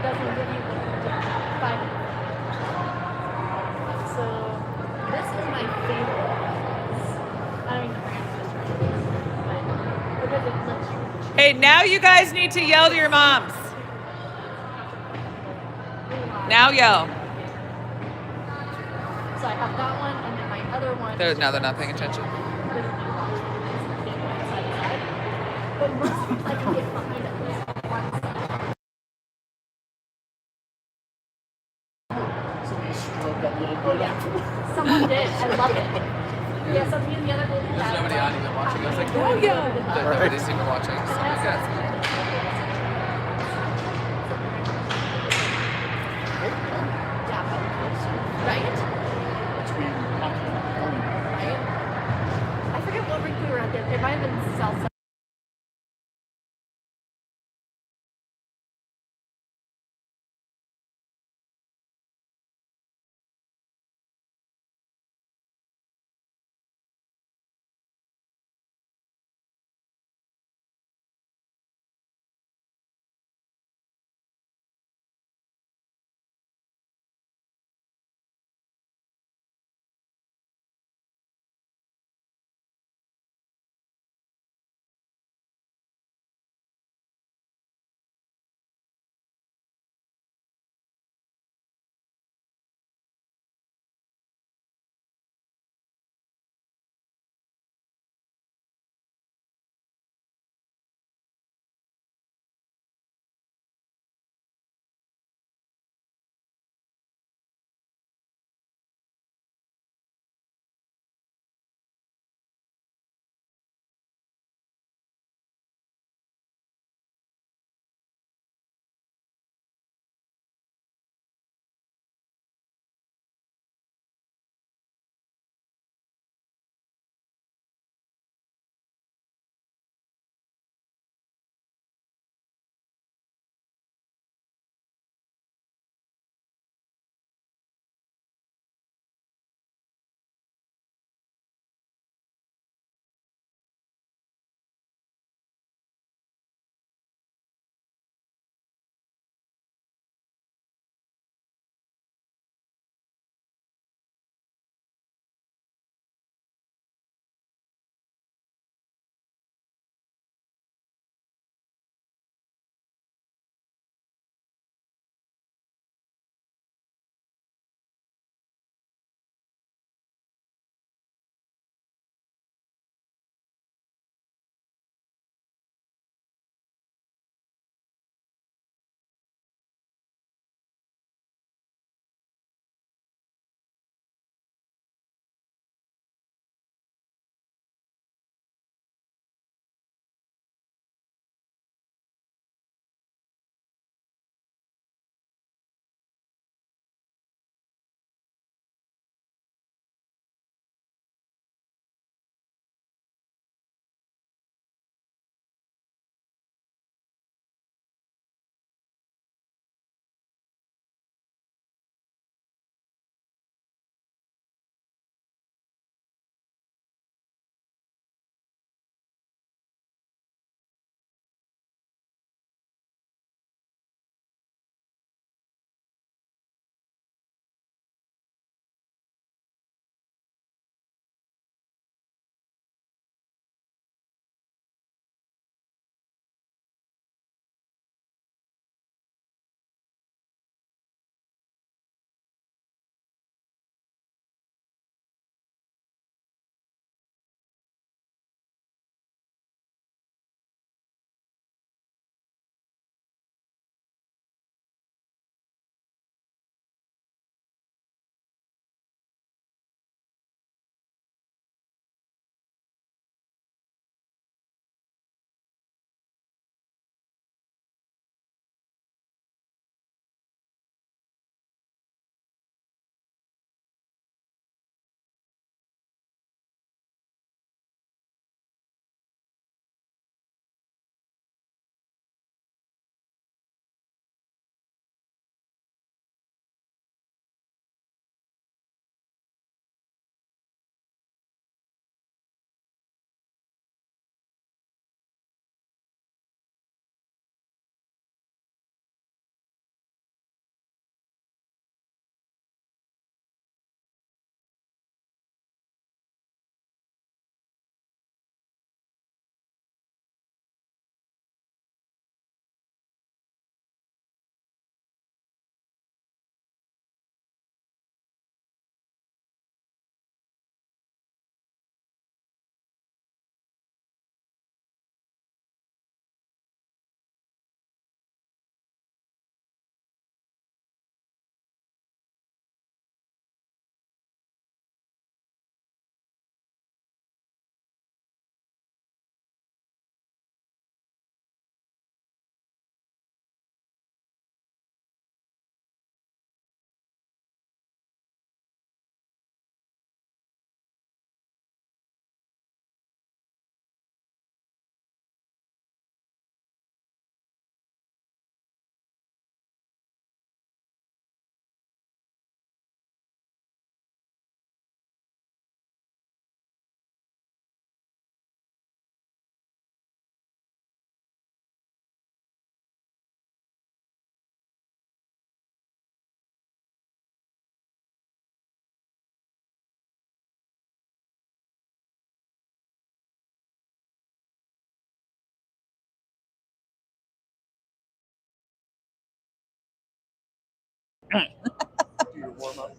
doesn't give you the 5. So this is my favorite. I don't even know but because it lets you. Hey, now you guys need to yell to your moms. Now yell. So I have that one, and then my other one. Now they're not paying attention. But most times I can get behind at least one side. Oh yeah, someone did. I love it. Yeah, so me and the other lady. There's nobody on even watching. I was like, oh yeah. Nobody's even watching. So yes. Right? Right? I forget what rink we were at there. It might have been South.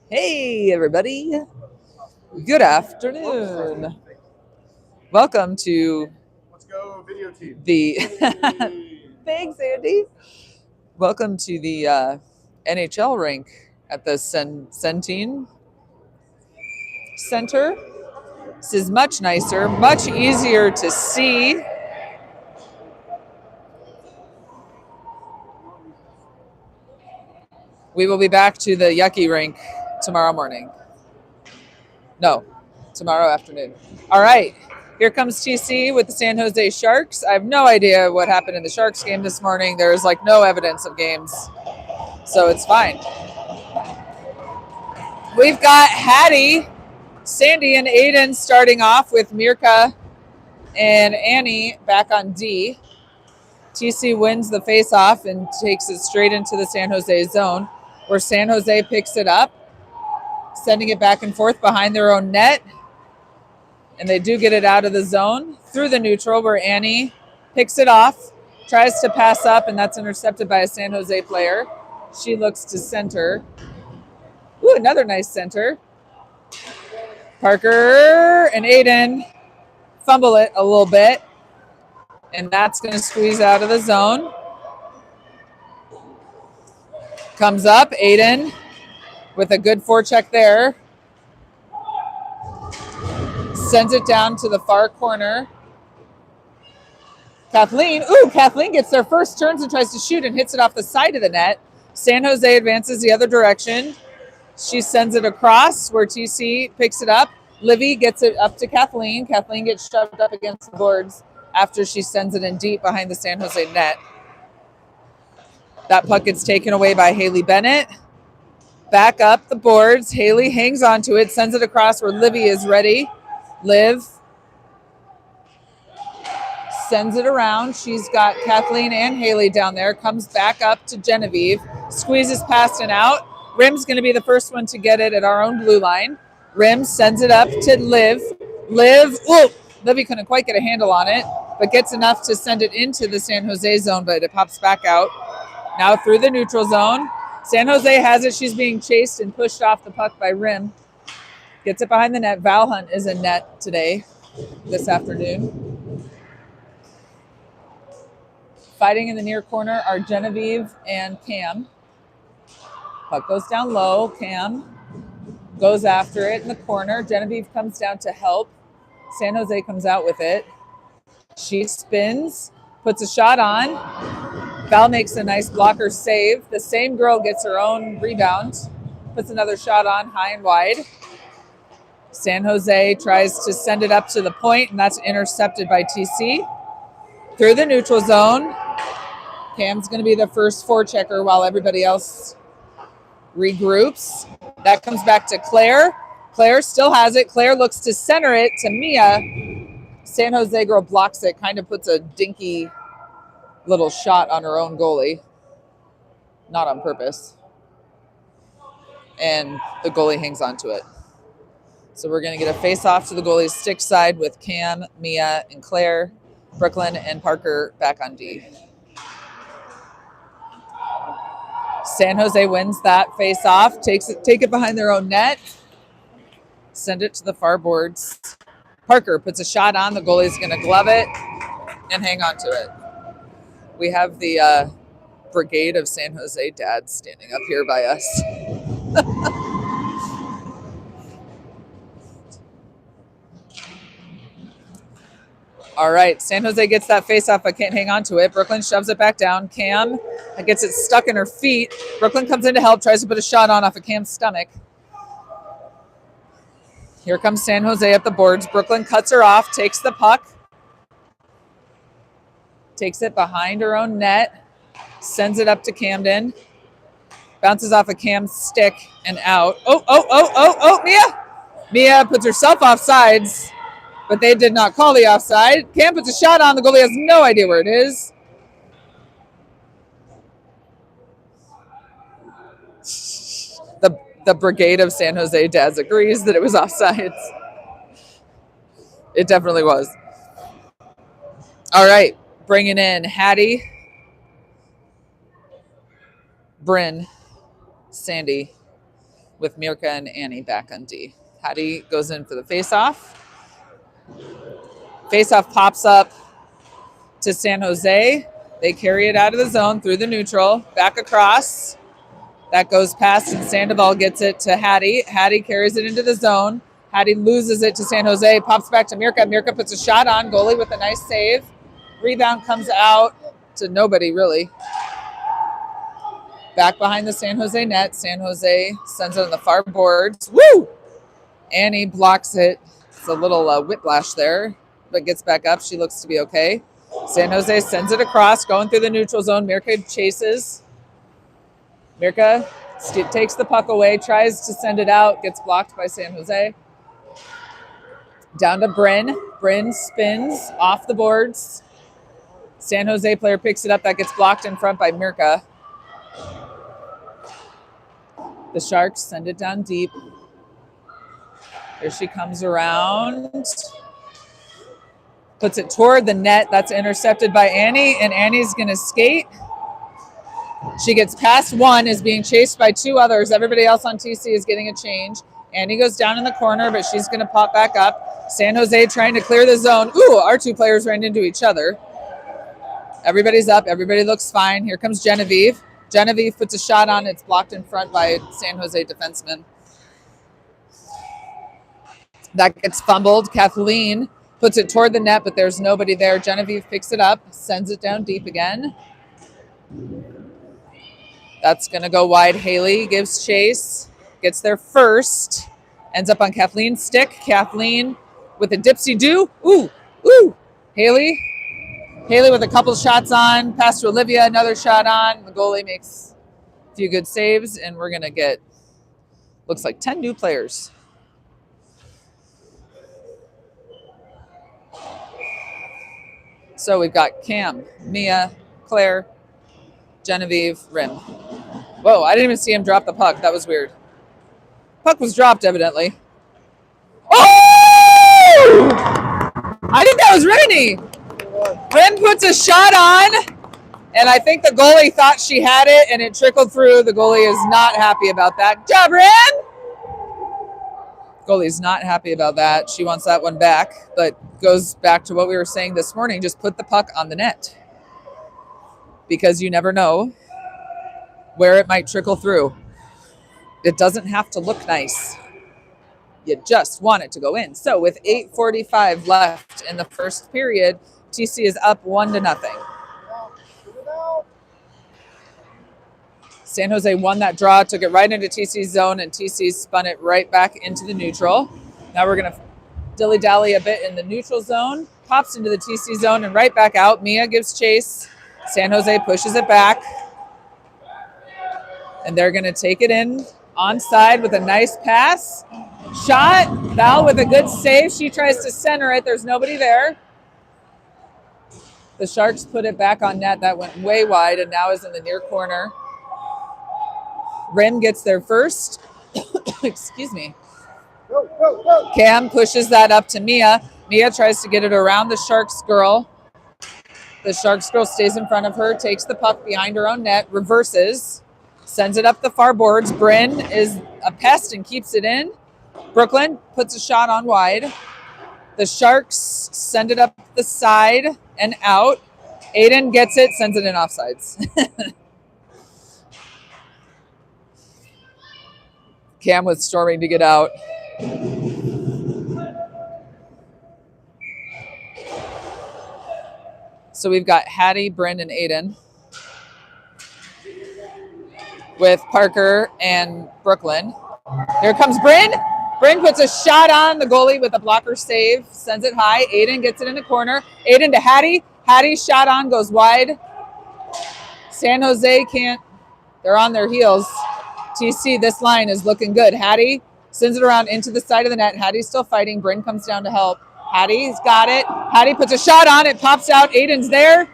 Hey, everybody. Good afternoon. Welcome to Let's go, video team. the. Thanks, Andy. Welcome to the NHL rink at the Centene Center. This is much nicer, much easier to see. We will be back to the yucky rink tomorrow morning. No, tomorrow afternoon. All right. Here comes TC with the San Jose Sharks. I have no idea what happened in the Sharks game this morning. There is like no evidence of games, so it's fine. We've got Hattie, Sandy, and Aiden starting off with Mirka and Annie back on D. TC wins the face-off and takes it straight into the San Jose zone, where San Jose picks it up, sending it back and forth behind their own net. And they do get it out of the zone through the neutral, where Annie picks it off, tries to pass up, and that's intercepted by a San Jose player. She looks to center. Ooh, another nice center. Parker and Aiden fumble it a little bit, and that's going to squeeze out of the zone. Comes up, Aiden with a good forecheck there. Sends it down to the far corner. Kathleen gets there first, turns and tries to shoot and hits it off the side of the net. San Jose advances the other direction. She sends it across where TC picks it up. Livy gets it up to Kathleen. Kathleen gets shoved up against the boards after she sends it in deep behind the San Jose net. That puck gets taken away by Haley Bennett. Back up the boards. Haley hangs onto it, sends it across where Livy is ready. Liv sends it around. She's got Kathleen and Haley down there. Comes back up to Genevieve. Squeezes past and out. Rim's going to be the first one to get it at our own blue line. Rim sends it up to Liv. Livy couldn't quite get a handle on it, but gets enough to send it into the San Jose zone, but it pops back out. Now through the neutral zone. San Jose has it. She's being chased and pushed off the puck by Rim. Gets it behind the net. Val Hunt is in net today, this afternoon. Fighting in the near corner are Genevieve and Cam. Puck goes down low. Cam goes after it in the corner. Genevieve comes down to help. San Jose comes out with it. She spins, puts a shot on. Val makes a nice blocker save. The same girl gets her own rebound, puts another shot on high and wide. San Jose tries to send it up to the point, and that's intercepted by TC. Through the neutral zone, Cam's going to be the first forechecker while everybody else regroups. That comes back to Claire. Claire still has it. Claire looks to center it to Mia. San Jose girl blocks it, kind of puts a dinky little shot on her own goalie. Not on purpose. And the goalie hangs onto it. So we're going to get a face-off to the goalie's stick side with Cam, Mia, and Claire. Brooklyn and Parker back on D. San Jose wins that face-off, take it behind their own net, send it to the far boards. Parker puts a shot on. The goalie's going to glove it and hang on to it. We have the brigade of San Jose dads standing up here by us. All right, San Jose gets that face-off, but can't hang on to it. Brooklyn shoves it back down. Cam gets it stuck in her feet. Brooklyn comes in to help, tries to put a shot on off of Cam's stomach. Here comes San Jose up the boards. Brooklyn cuts her off, takes the puck, takes it behind her own net, sends it up to Camden, bounces off of Cam's stick and out. Mia! Mia puts herself off sides, but they did not call the offside. Cam puts a shot on. The goalie has no idea where it is. The brigade of San Jose dads agrees that it was offsides. It definitely was. All right, bringing in Hattie, Bryn, Sandy with Mirka and Annie back on D. Hattie goes in for the face-off. Face-off pops up to San Jose. They carry it out of the zone through the neutral, back across. That goes past, and Sandoval gets it to Hattie. Hattie carries it into the zone. Hattie loses it to San Jose, pops back to Mirka. Mirka puts a shot on, goalie with a nice save. Rebound comes out to nobody, really. Back behind the San Jose net. San Jose sends it on the far boards. Woo! Annie blocks it. It's a little whiplash there, but gets back up. She looks to be okay. San Jose sends it across, going through the neutral zone. Mirka chases. Mirka takes the puck away, tries to send it out, gets blocked by San Jose. Down to Bryn. Bryn spins off the boards. San Jose player picks it up. That gets blocked in front by Mirka. The Sharks send it down deep. Here she comes around. Puts it toward the net. That's intercepted by Annie, and Annie's going to skate. She gets past one, is being chased by two others. Everybody else on TC is getting a change. Annie goes down in the corner, but she's going to pop back up. San Jose trying to clear the zone. Ooh, our two players ran into each other. Everybody's up. Everybody looks fine. Here comes Genevieve. Genevieve puts a shot on. It's blocked in front by San Jose defenseman. That gets fumbled. Kathleen puts it toward the net, but there's nobody there. Genevieve picks it up, sends it down deep again. That's going to go wide. Haley gives chase, gets there first, ends up on Kathleen's stick. Kathleen with a dipsy-do. Ooh, ooh. Haley with a couple shots on. Pass to Olivia, another shot on. The goalie makes a few good saves, and we're going to get, looks like 10 new players. So we've got Cam, Mia, Claire, Genevieve, Rim. Whoa, I didn't even see him drop the puck. That was weird. Puck was dropped, evidently. Oh! I think that was Rennie. Rim puts a shot on, and I think the goalie thought she had it, and it trickled through. The goalie is not happy about that. Good job, Rim! Goalie's not happy about that. She wants that one back, but goes back to what we were saying this morning. Just put the puck on the net, because you never know where it might trickle through. It doesn't have to look nice. You just want it to go in. So with 8:45 left in the first period, TC is up 1-0. San Jose won that draw, took it right into TC's zone, and TC spun it right back into the neutral. Now we're going to dilly-dally a bit in the neutral zone, pops into the TC zone and right back out. Mia gives chase. San Jose pushes it back. And they're going to take it in onside with a nice pass. Shot. Val with a good save. She tries to center it. There's nobody there. The Sharks put it back on net. That went way wide and now is in the near corner. Rim gets there first. Excuse me. Cam pushes that up to Mia. Mia tries to get it around the Sharks girl. The Sharks girl stays in front of her, takes the puck behind her own net, reverses, sends it up the far boards. Bryn is a pest and keeps it in. Brooklyn puts a shot on wide. The Sharks send it up the side and out. Aiden gets it, sends it in offsides. Cam was storming to get out. So we've got Hattie, Bryn, and Aiden with Parker and Brooklyn. Here comes Bryn. Bryn puts a shot on the goalie with a blocker save, sends it high. Aiden gets it in the corner. Aiden to Hattie. Hattie's shot on, goes wide. San Jose can't. They're on their heels. TC, this line is looking good. Hattie sends it around into the side of the net. Hattie's still fighting. Bryn comes down to help. Hattie's got it. Hattie puts a shot on. It pops out. Aiden's there.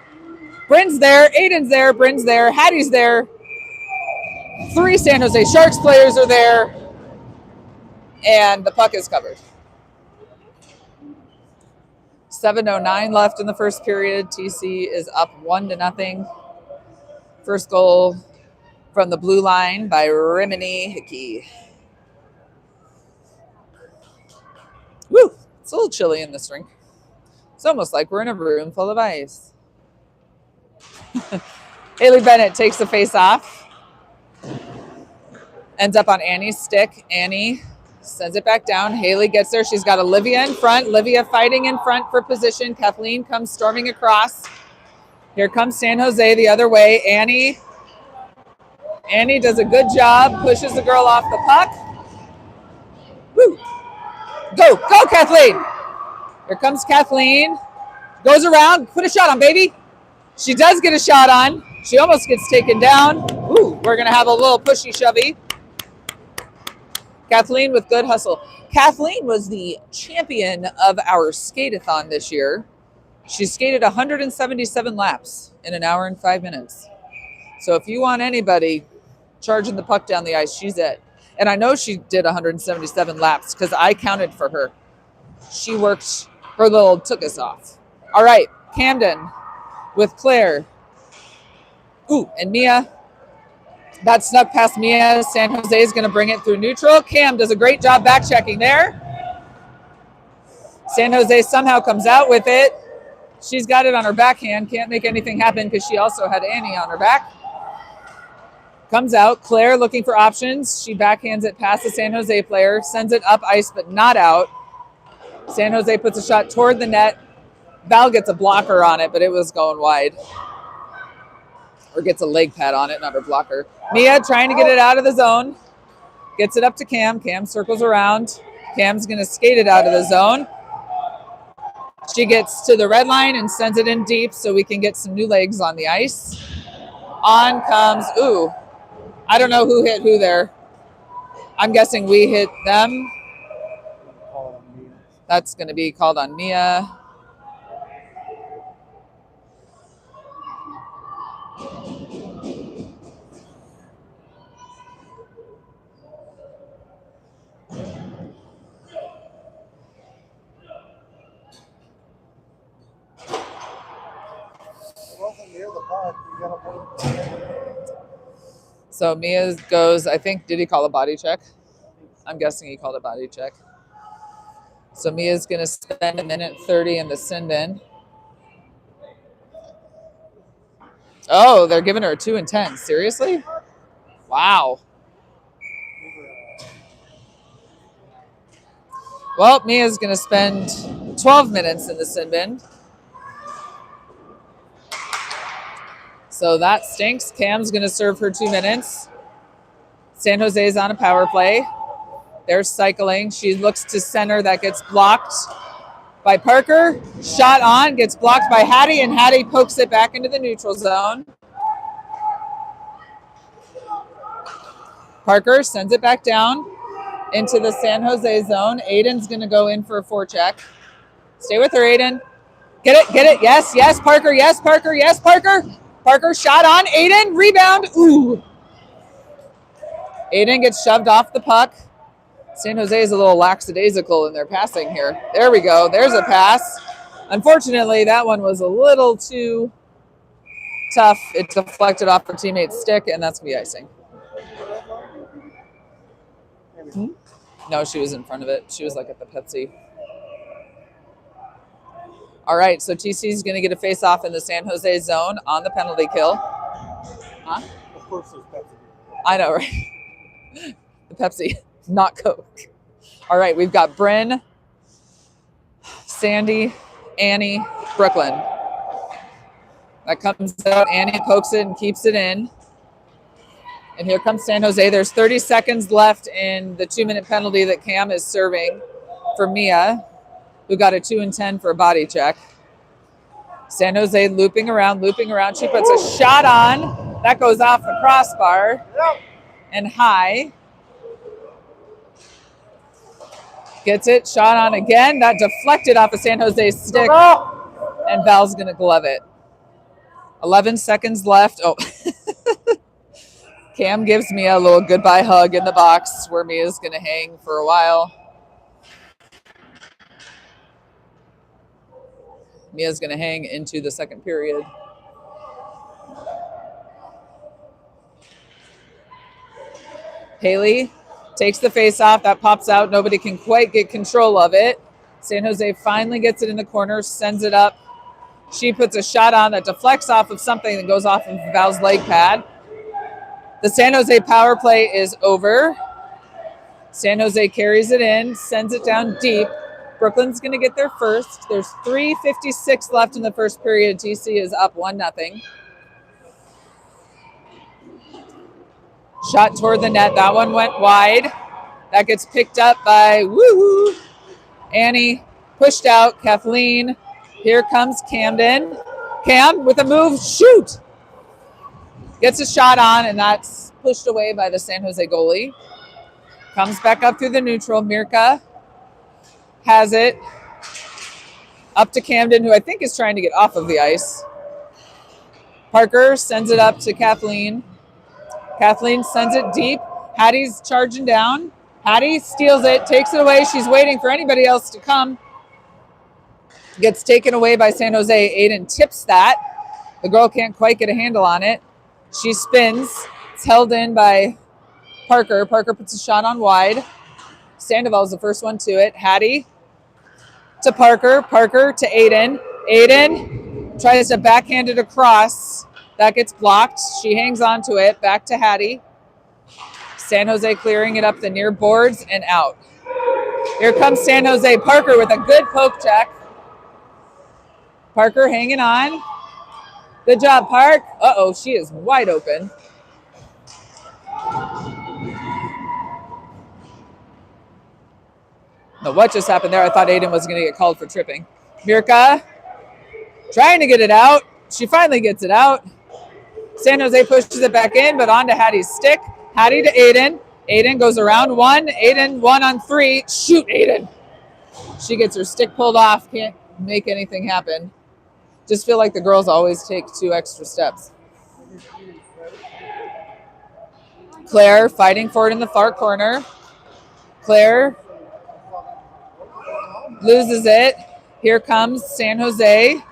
Bryn's there. Aiden's there. Bryn's there. Hattie's there. 3 San Jose Sharks players are there. And the puck is covered. 7:09 left in the first period. TC is up 1-0. First goal from the blue line by Rimini Hickey. Woo! It's a little chilly in this rink. It's almost like we're in a room full of ice. Haley Bennett takes the face off. Ends up on Annie's stick. Annie sends it back down. Haley gets there. She's got Olivia in front. Olivia fighting in front for position. Kathleen comes storming across. Here comes San Jose the other way. Annie does a good job. Pushes the girl off the puck. Woo! Go, Kathleen! Here comes Kathleen. Goes around. Put a shot on, baby. She does get a shot on. She almost gets taken down. Ooh, we're going to have a little pushy shovey. Kathleen with good hustle. Kathleen was the champion of our skate-a-thon this year. She skated 177 laps in an hour and 5 minutes. So if you want anybody charging the puck down the ice, she's it. And I know she did 177 laps because I counted for her. She worked her little took us off. All right, Camden with Claire. Ooh, and Mia. That snuck past Mia. San Jose is going to bring it through neutral. Cam does a great job back checking there. San Jose somehow comes out with it. She's got it on her backhand. Can't make anything happen because she also had Annie on her back. Comes out. Claire looking for options. She backhands it past the San Jose player. Sends it up ice, but not out. San Jose puts a shot toward the net. Val gets a blocker on it, but it was going wide. Or gets a leg pad on it, not her blocker. Mia trying to get it out of the zone. Gets it up to Cam. Cam circles around. Cam's going to skate it out of the zone. She gets to the red line and sends it in deep so we can get some new legs on the ice. On comes, ooh, I don't know who hit who there. I'm guessing we hit them. That's going to be called on Mia. So Mia goes, I think, did he call a body check? I'm guessing he called a body check. So Mia's going to spend a minute 30 in the send-in. Oh, they're giving her a 2 and 10. Seriously? Wow. Well, Mia's going to spend 12 minutes in the send-in. So that stinks. Cam's going to serve her 2 minutes. San Jose's on a power play. They're cycling. She looks to center. That gets blocked by Parker. Shot on. Gets blocked by Hattie, and Hattie pokes it back into the neutral zone. Parker sends it back down into the San Jose zone. Aiden's going to go in for a forecheck. Stay with her, Aiden. Get it. Yes, Parker. Yes, Parker. Parker shot on. Aiden, rebound. Ooh. Aiden gets shoved off the puck. San Jose is a little lackadaisical in their passing here. There we go. There's a pass. Unfortunately, that one was a little too tough. It deflected off her teammate's stick, and that's going to be icing. No, she was in front of it. She was like at the Pepsi. All right, so TC is going to get a face-off in the San Jose zone on the penalty kill. Huh? Of course there's Pepsi. I know, right? The Pepsi, not Coke. All right, we've got Bryn, Sandy, Annie, Brooklyn. That comes out. Annie pokes it and keeps it in. And here comes San Jose. There's 30 seconds left in the 2-minute penalty that Cam is serving for Mia, who got a 2 and 10 for a body check. San Jose looping around. She puts a shot on. That goes off the crossbar and high. Gets it. Shot on again. That deflected off of San Jose's stick. And Val's going to glove it. 11 seconds left. Oh. Cam gives Mia a little goodbye hug in the box where Mia's going to hang for a while. Mia's going to hang into the second period. Haley takes the face off. That pops out. Nobody can quite get control of it. San Jose finally gets it in the corner, sends it up. She puts a shot on that deflects off of something that goes off of Val's leg pad. The San Jose power play is over. San Jose carries it in, sends it down deep. Brooklyn's going to get there first. There's 3:56 left in the first period. TC is up 1-0. Shot toward the net. That one went wide. That gets picked up by Annie. Pushed out. Kathleen. Here comes Camden. Cam with a move. Shoot. Gets a shot on, and that's pushed away by the San Jose goalie. Comes back up through the neutral. Mirka has it. Up to Camden, who I think is trying to get off of the ice. Parker sends it up to Kathleen. Kathleen sends it deep. Hattie's charging down. Hattie steals it, takes it away. She's waiting for anybody else to come. Gets taken away by San Jose. Aiden tips that. The girl can't quite get a handle on it. She spins. It's held in by Parker. Parker puts a shot on wide. Sandoval's the first one to it. Hattie to Parker. Parker to Aiden. Aiden tries to backhand it across. That gets blocked. She hangs on to it. Back to Hattie. San Jose clearing it up the near boards and out. Here comes San Jose. Parker with a good poke check. Parker hanging on. Good job, Park. Uh-oh, she is wide open. No, what just happened there? I thought Aiden was going to get called for tripping. Mirka trying to get it out. She finally gets it out. San Jose pushes it back in, but onto Hattie's stick. Hattie to Aiden. Aiden goes around one. Aiden 1-on-3. Shoot, Aiden. She gets her stick pulled off. Can't make anything happen. Just feel like the girls always take 2 extra steps. Claire fighting for it in the far corner. Claire loses it. Here comes San Jose.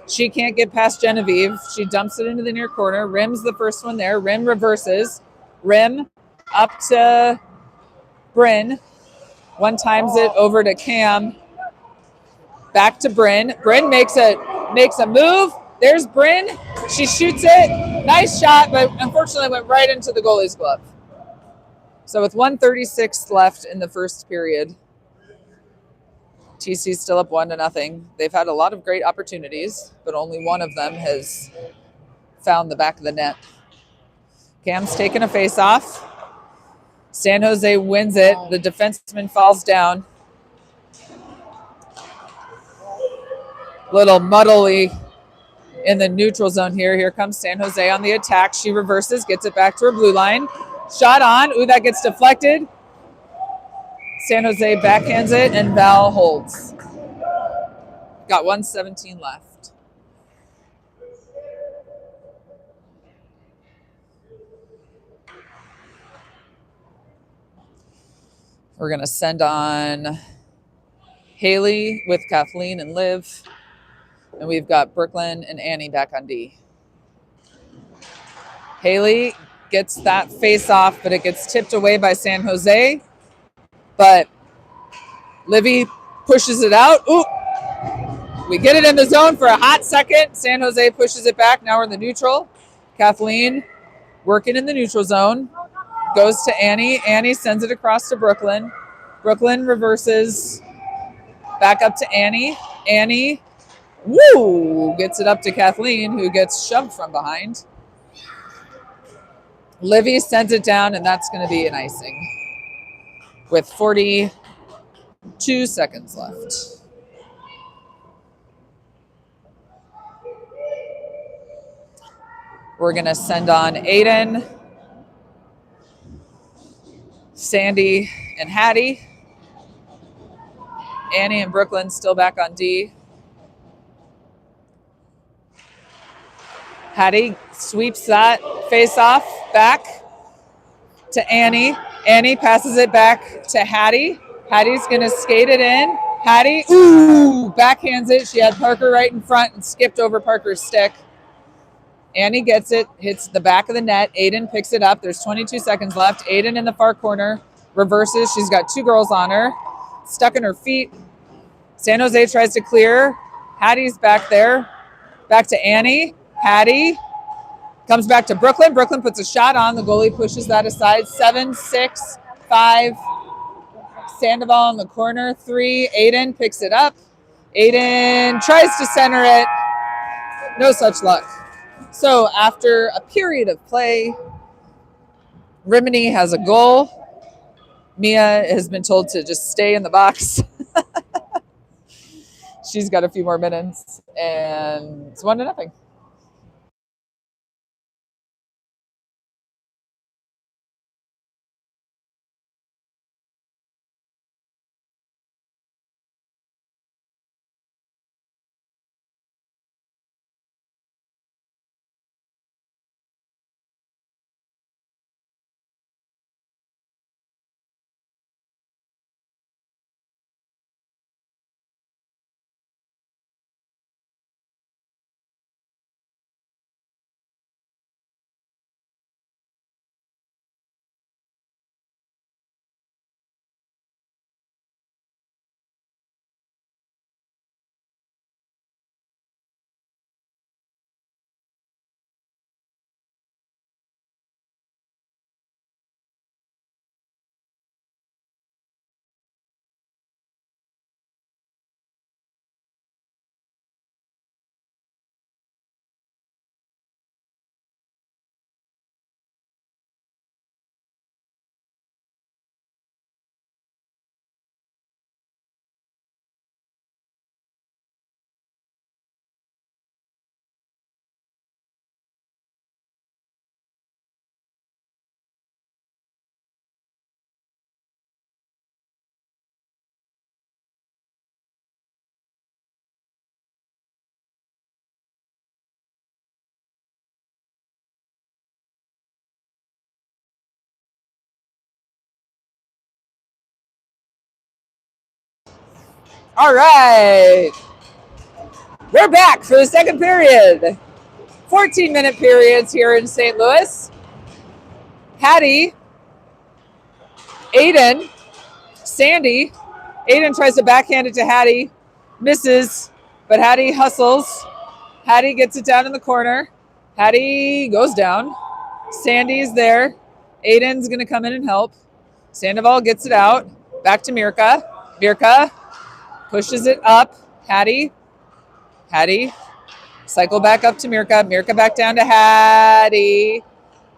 She can't get past Genevieve. She dumps it into the near corner. Rim's the first one there. Rim reverses. Rim up to Bryn. One times it over to Cam. Back to Bryn. Bryn makes a move. There's Bryn. She shoots it. Nice shot, but unfortunately went right into the goalie's glove. So with 1:36 left in the first period, TC's still up 1-0. They've had a lot of great opportunities, but only one of them has found the back of the net. Cam's taking a face-off. San Jose wins it. The defenseman falls down. Little muddly in the neutral zone here. Here comes San Jose on the attack. She reverses, gets it back to her blue line. Shot on. Ooh, that gets deflected. San Jose backhands it, and Val holds. Got 1:17 left. We're going to send on Haley with Kathleen and Liv. And we've got Brooklyn and Annie back on D. Haley gets that face off, but it gets tipped away by San Jose. But Livy pushes it out. Ooh. We get it in the zone for a hot second. San Jose pushes it back. Now we're in the neutral. Kathleen working in the neutral zone. Goes to Annie. Annie sends it across to Brooklyn. Brooklyn reverses back up to Annie. Annie, gets it up to Kathleen, who gets shoved from behind. Livy sends it down, and that's going to be an icing with 42 seconds left. We're going to send on Aiden, Sandy, and Hattie. Annie and Brooklyn still back on D. Hattie sweeps that face off back to Annie. Annie passes it back to Hattie. Hattie's going to skate it in. Hattie, backhands it. She had Parker right in front and skipped over Parker's stick. Annie gets it, hits the back of the net. Aiden picks it up. There's 22 seconds left. Aiden in the far corner reverses. She's got two girls on her, stuck in her feet. San Jose tries to clear. Hattie's back there. Back to Annie. Hattie comes back to Brooklyn. Brooklyn puts a shot on. The goalie pushes that aside. 7, 6, 5. Sandoval in the corner. 3. Aiden picks it up. Aiden tries to center it. No such luck. So after a period of play, Rimini has a goal. Mia has been told to just stay in the box. She's got a few more minutes, and it's 1-0. All right. We're back for the second period. 14-minute periods here in St. Louis. Hattie, Aiden, Sandy. Aiden tries to backhand it to Hattie. Misses, but Hattie hustles. Hattie gets it down in the corner. Hattie goes down. Sandy's there. Aiden's going to come in and help. Sandoval gets it out. Back to Mirka. Mirka pushes it up. Hattie. Cycle back up to Mirka. Mirka back down to Hattie.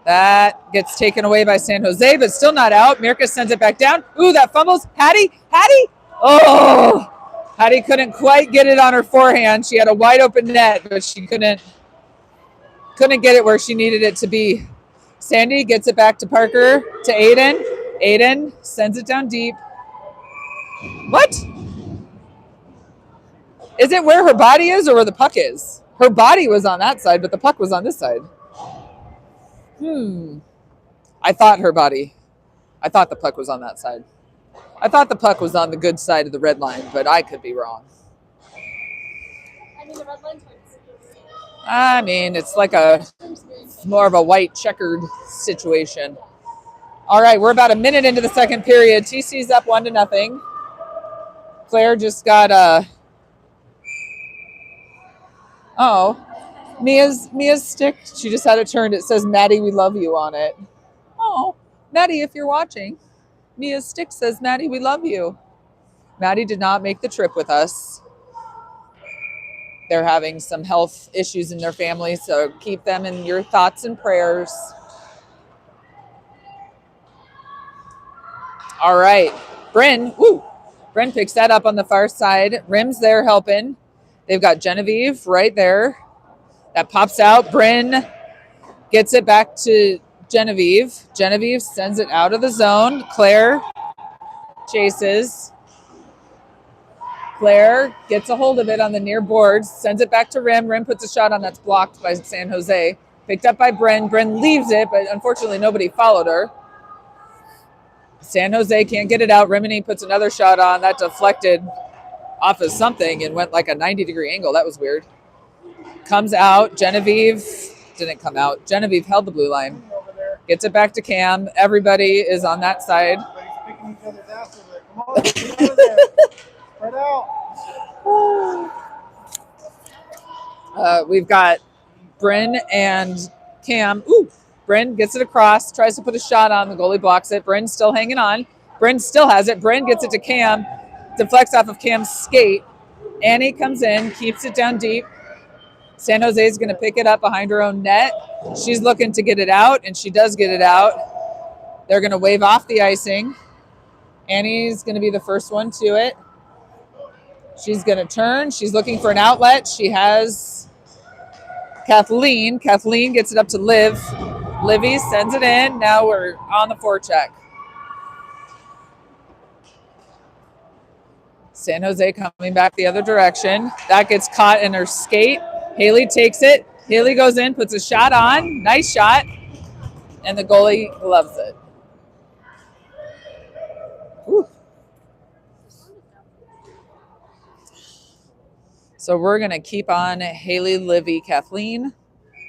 That gets taken away by San Jose, but still not out. Mirka sends it back down. Ooh, that fumbles. Hattie. Oh, Hattie couldn't quite get it on her forehand. She had a wide open net, but she couldn't get it where she needed it to be. Sandy gets it back to Parker, to Aiden. Aiden sends it down deep. What? Is it where her body is or where the puck is? Her body was on that side, but the puck was on this side. I thought the puck was on that side. I thought the puck was on the good side of the red line, but I could be wrong. The red line's it's more of a white checkered situation. All right, we're about a minute into the second period. TC's up 1-0. Claire just got Mia's stick. She just had it turned. It says, "Maddie, we love you" on it. Oh, Maddie, if you're watching, Mia's stick says, "Maddie, we love you." Maddie did not make the trip with us. They're having some health issues in their family, so keep them in your thoughts and prayers. All right, Bryn picks that up on the far side. Rim's there helping. They've got Genevieve right there. That pops out. Bryn gets it back to Genevieve. Genevieve sends it out of the zone. Claire chases. Claire gets a hold of it on the near boards, sends it back to Rim. Rim puts a shot on that's blocked by San Jose. Picked up by Bryn. Bryn leaves it, but unfortunately nobody followed her. San Jose can't get it out. Rimini puts another shot on. That deflected off of something and went like a 90-degree angle. That was weird. Comes out. Genevieve didn't come out. Genevieve held the blue line. Over there. Gets it back to Cam. Everybody is on that side. Everybody's picking each other's ass over there. Come on, get out of there. Spread out. We've got Bryn and Cam. Ooh, Bryn gets it across, tries to put a shot on. The goalie blocks it. Bryn's still hanging on. Bryn still has it. Bryn gets it to Cam. Deflects off of Cam's skate. Annie comes in, keeps it down deep. San Jose is going to pick it up behind her own net. She's looking to get it out, and she does get it out. They're going to wave off the icing. Annie's going to be the first one to it. She's going to turn. She's looking for an outlet. She has Kathleen. Kathleen gets it up to Liv. Livy sends it in. Now we're on the forecheck. San Jose coming back the other direction. That gets caught in her skate. Haley takes it. Haley goes in, puts a shot on. Nice shot. And the goalie loves it. Woo. So we're going to keep on Haley, Livy, Kathleen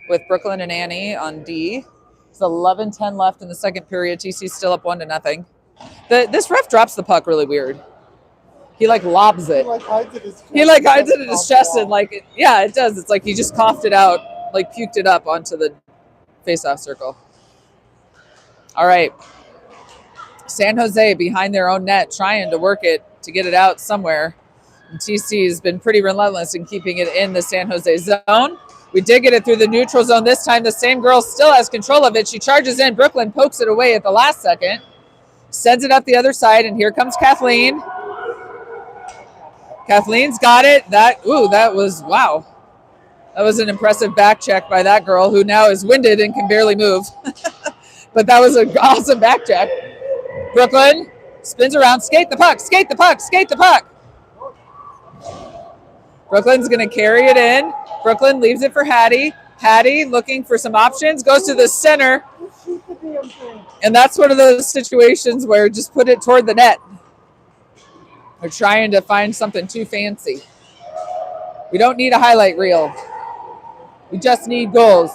with Brooklyn and Annie on D. It's 11:10 left in the second period. TC's still up 1-0. This ref drops the puck really weird. He lobs it. He hides it in his chest and yeah, it does. It's like he just coughed it out, puked it up onto the face-off circle. All right. San Jose behind their own net, trying to work it to get it out somewhere. And TC has been pretty relentless in keeping it in the San Jose zone. We did get it through the neutral zone this time. The same girl still has control of it. She charges in. Brooklyn pokes it away at the last second. Sends it up the other side, and here comes Kathleen. Kathleen's got it. That was, wow. That was an impressive back check by that girl who now is winded and can barely move. But that was an awesome back check. Brooklyn spins around, skate the puck, skate the puck, skate the puck. Brooklyn's going to carry it in. Brooklyn leaves it for Hattie. Hattie looking for some options, goes to the center. And that's one of those situations where just put it toward the net. They're trying to find something too fancy. We don't need a highlight reel. We just need goals.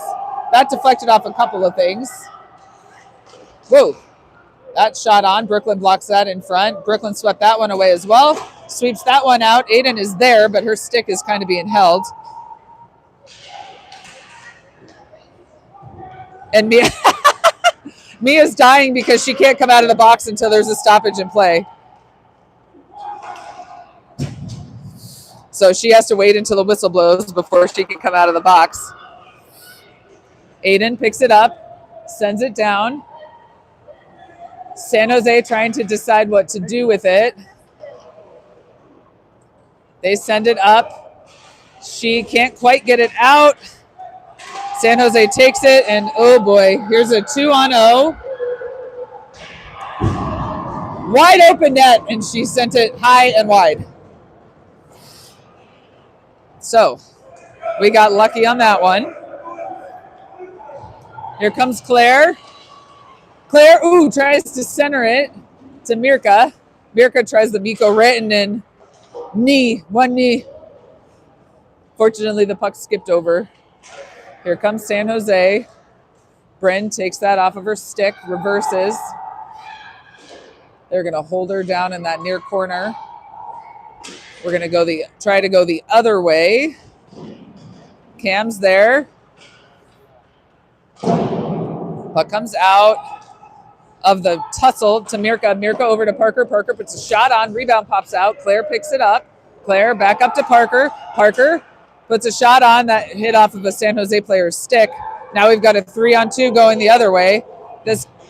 That deflected off a couple of things. Whoa. That shot on. Brooklyn blocks that in front. Brooklyn swept that one away as well. Sweeps that one out. Aiden is there, but her stick is kind of being held. And Mia's dying because she can't come out of the box until there's a stoppage in play. So she has to wait until the whistle blows before she can come out of the box. Aiden picks it up, sends it down. San Jose trying to decide what to do with it. They send it up. She can't quite get it out. San Jose takes it, and oh boy, here's a 2-on-0. Wide open net, and she sent it high and wide. So, we got lucky on that one. Here comes Claire. Claire, tries to center it to Mirka. Mirka tries the Mikko Rantanen one knee. Fortunately, the puck skipped over. Here comes San Jose. Bryn takes that off of her stick, reverses. They're going to hold her down in that near corner. We're going to try to go the other way. Cam's there. Puck comes out of the tussle to Mirka. Mirka over to Parker. Parker puts a shot on. Rebound pops out. Claire picks it up. Claire back up to Parker. Parker puts a shot on that hit off of a San Jose player's stick. Now we've got a 3-on-2 going the other way.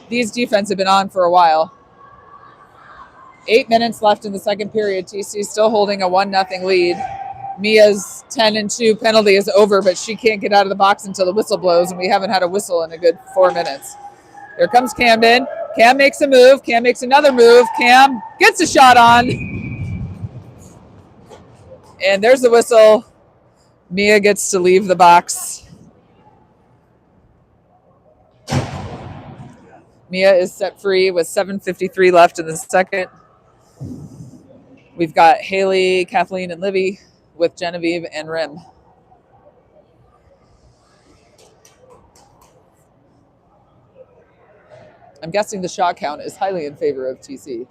These defense have been on for a while. 8 minutes left in the second period. TC still holding a 1-0 lead. Mia's 10-2 penalty is over, but she can't get out of the box until the whistle blows, and we haven't had a whistle in a good 4 minutes. Here comes Camden. Cam makes a move. Cam makes another move. Cam gets a shot on. And there's the whistle. Mia gets to leave the box. Mia is set free with 7:53 left in the second. We've got Haley, Kathleen, and Livy with Genevieve and Rim. I'm guessing the shot count is highly in favor of TC.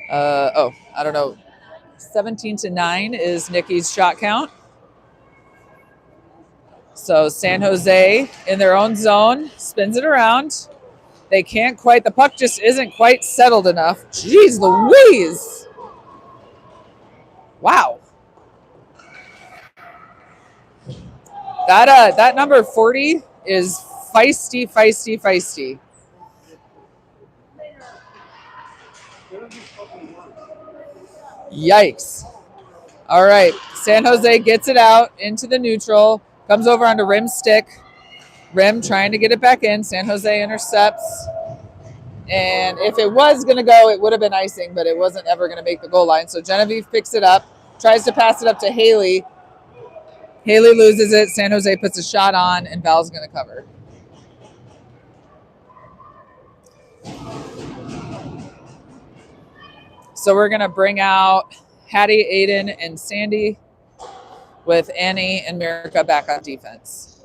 I don't know. 17-9 is Nikki's shot count. So San Jose in their own zone, spins it around. They can't quite, the puck just isn't quite settled enough. Jeez Louise. Wow. That number 40 is feisty, feisty, feisty. Yikes. All right, San Jose gets it out into the neutral, comes over onto Rim's stick. Rim trying to get it back in. San Jose intercepts. And if it was going to go, it would have been icing, but it wasn't ever going to make the goal line. So Genevieve picks it up, tries to pass it up to Haley. Haley loses it. San Jose puts a shot on, and Val's going to cover. So we're going to bring out Hattie, Aiden, and Sandy with Annie and Mirica back on defense.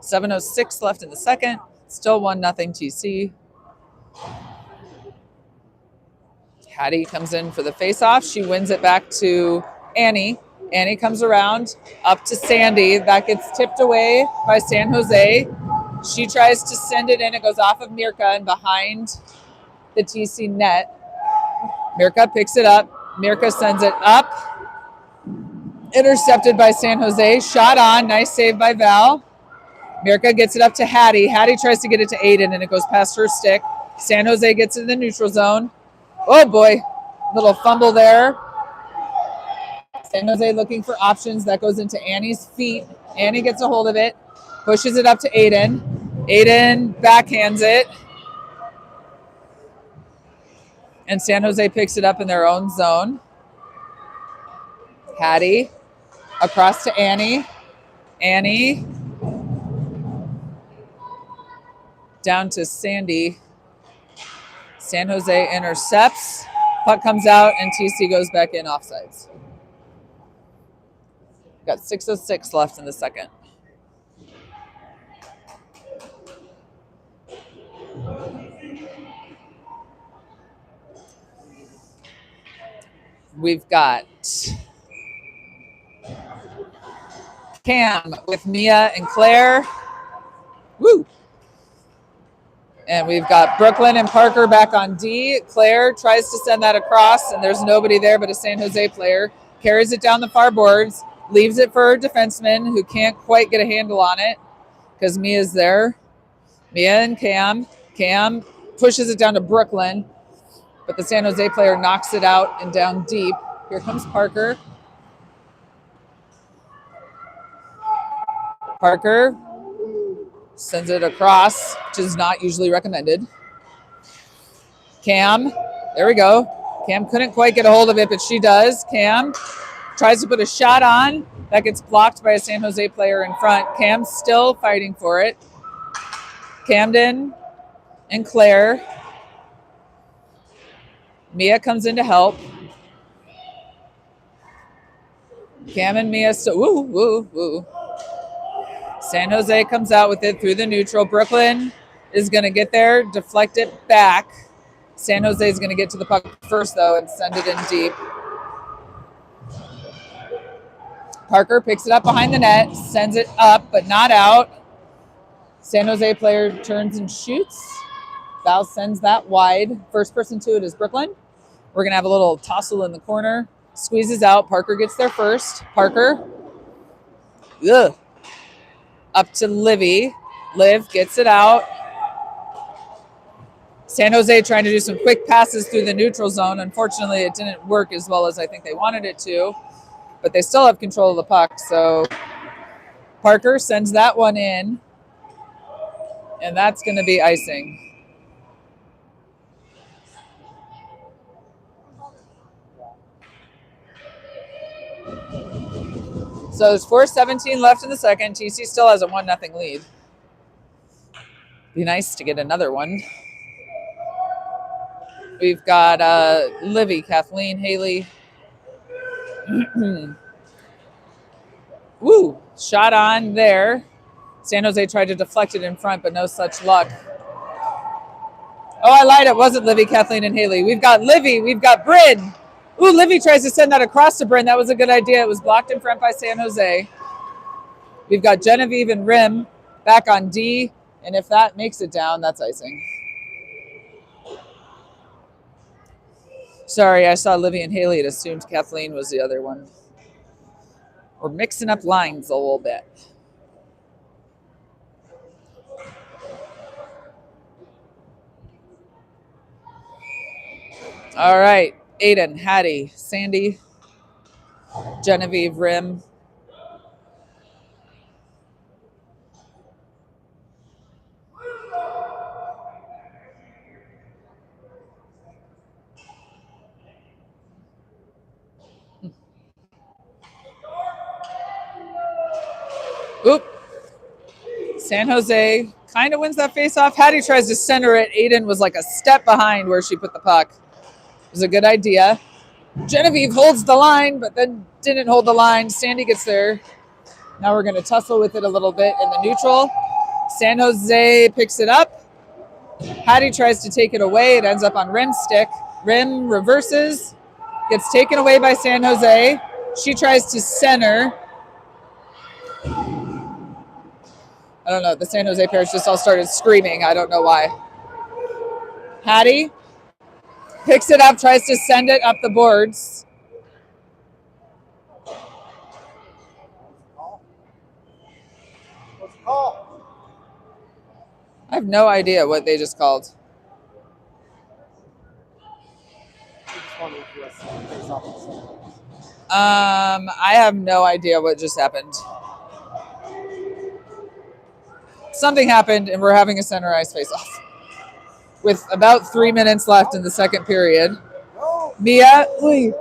7:06 left in the second. Still 1-0 TC. Hattie comes in for the face-off. She wins it back to Annie. Annie comes around up to Sandy. That gets tipped away by San Jose. She tries to send it in. It goes off of Mirka and behind the TC net. Mirka picks it up. Mirka sends it up. Intercepted by San Jose. Shot on. Nice save by Val. Mirka gets it up to Hattie. Hattie tries to get it to Aiden, and it goes past her stick. San Jose gets in the neutral zone. Oh, boy. Little fumble there. San Jose looking for options. That goes into Annie's feet. Annie gets a hold of it. Pushes it up to Aiden. Aiden backhands it. And San Jose picks it up in their own zone. Hattie across to Annie. Annie down to Sandy. San Jose intercepts. Puck comes out and TC goes back in offsides. Got 6:06 left in the second. We've got Cam with Mia and Claire. Woo! And we've got Brooklyn and Parker back on D. Claire tries to send that across, and there's nobody there but a San Jose player. Carries it down the far boards, leaves it for her defenseman who can't quite get a handle on it because Mia's there. Mia and Cam. Cam pushes it down to Brooklyn, but the San Jose player knocks it out and down deep. Here comes Parker. Parker sends it across, which is not usually recommended. Cam, there we go. Cam couldn't quite get a hold of it, but she does. Cam tries to put a shot on. That gets blocked by a San Jose player in front. Cam's still fighting for it. Camden and Claire. Mia comes in to help. Cam and Mia still, woo, woo, woo. San Jose comes out with it through the neutral. Brooklyn is going to get there, deflect it back. San Jose is going to get to the puck first, though, and send it in deep. Parker picks it up behind the net, sends it up, but not out. San Jose player turns and shoots. Val sends that wide. First person to it is Brooklyn. We're going to have a little tussle in the corner. Squeezes out. Parker gets there first. Parker. Ugh. Up to Livy. Liv gets it out. San Jose trying to do some quick passes through the neutral zone. Unfortunately, it didn't work as well as I think they wanted it to, but they still have control of the puck. So Parker sends that one in, and that's going to be icing. So there's 4:17 left in the second. TC still has a 1-0 lead. Be nice to get another one. We've got Livy, Kathleen, Haley. Woo! Shot on there. San Jose tried to deflect it in front, but no such luck. Oh, I lied. It wasn't Livy, Kathleen, and Haley. We've got Livy. We've got Bryn. Ooh, Livy tries to send that across to Bryn. That was a good idea. It was blocked in front by San Jose. We've got Genevieve and Rim back on D. And if that makes it down, that's icing. Sorry, I saw Livy and Haley. It assumed Kathleen was the other one. We're mixing up lines a little bit. All right. Aiden, Hattie, Sandy, Genevieve, Rim. Oop. San Jose kind of wins that face-off. Hattie tries to center it. Aiden was like a step behind where she put the puck. It was a good idea. Genevieve holds the line, but then didn't hold the line. Sandy gets there. Now we're going to tussle with it a little bit in the neutral. San Jose picks it up. Hattie tries to take it away. It ends up on Rim's stick. Rim reverses. Gets taken away by San Jose. She tries to center. I don't know. The San Jose players just all started screaming. I don't know why. Hattie picks it up, tries to send it up the boards. What's the call? I have no idea what they just called. I have no idea what just happened. Something happened, and we're having a center ice face-off with about 3 minutes left in the second period. Mia loses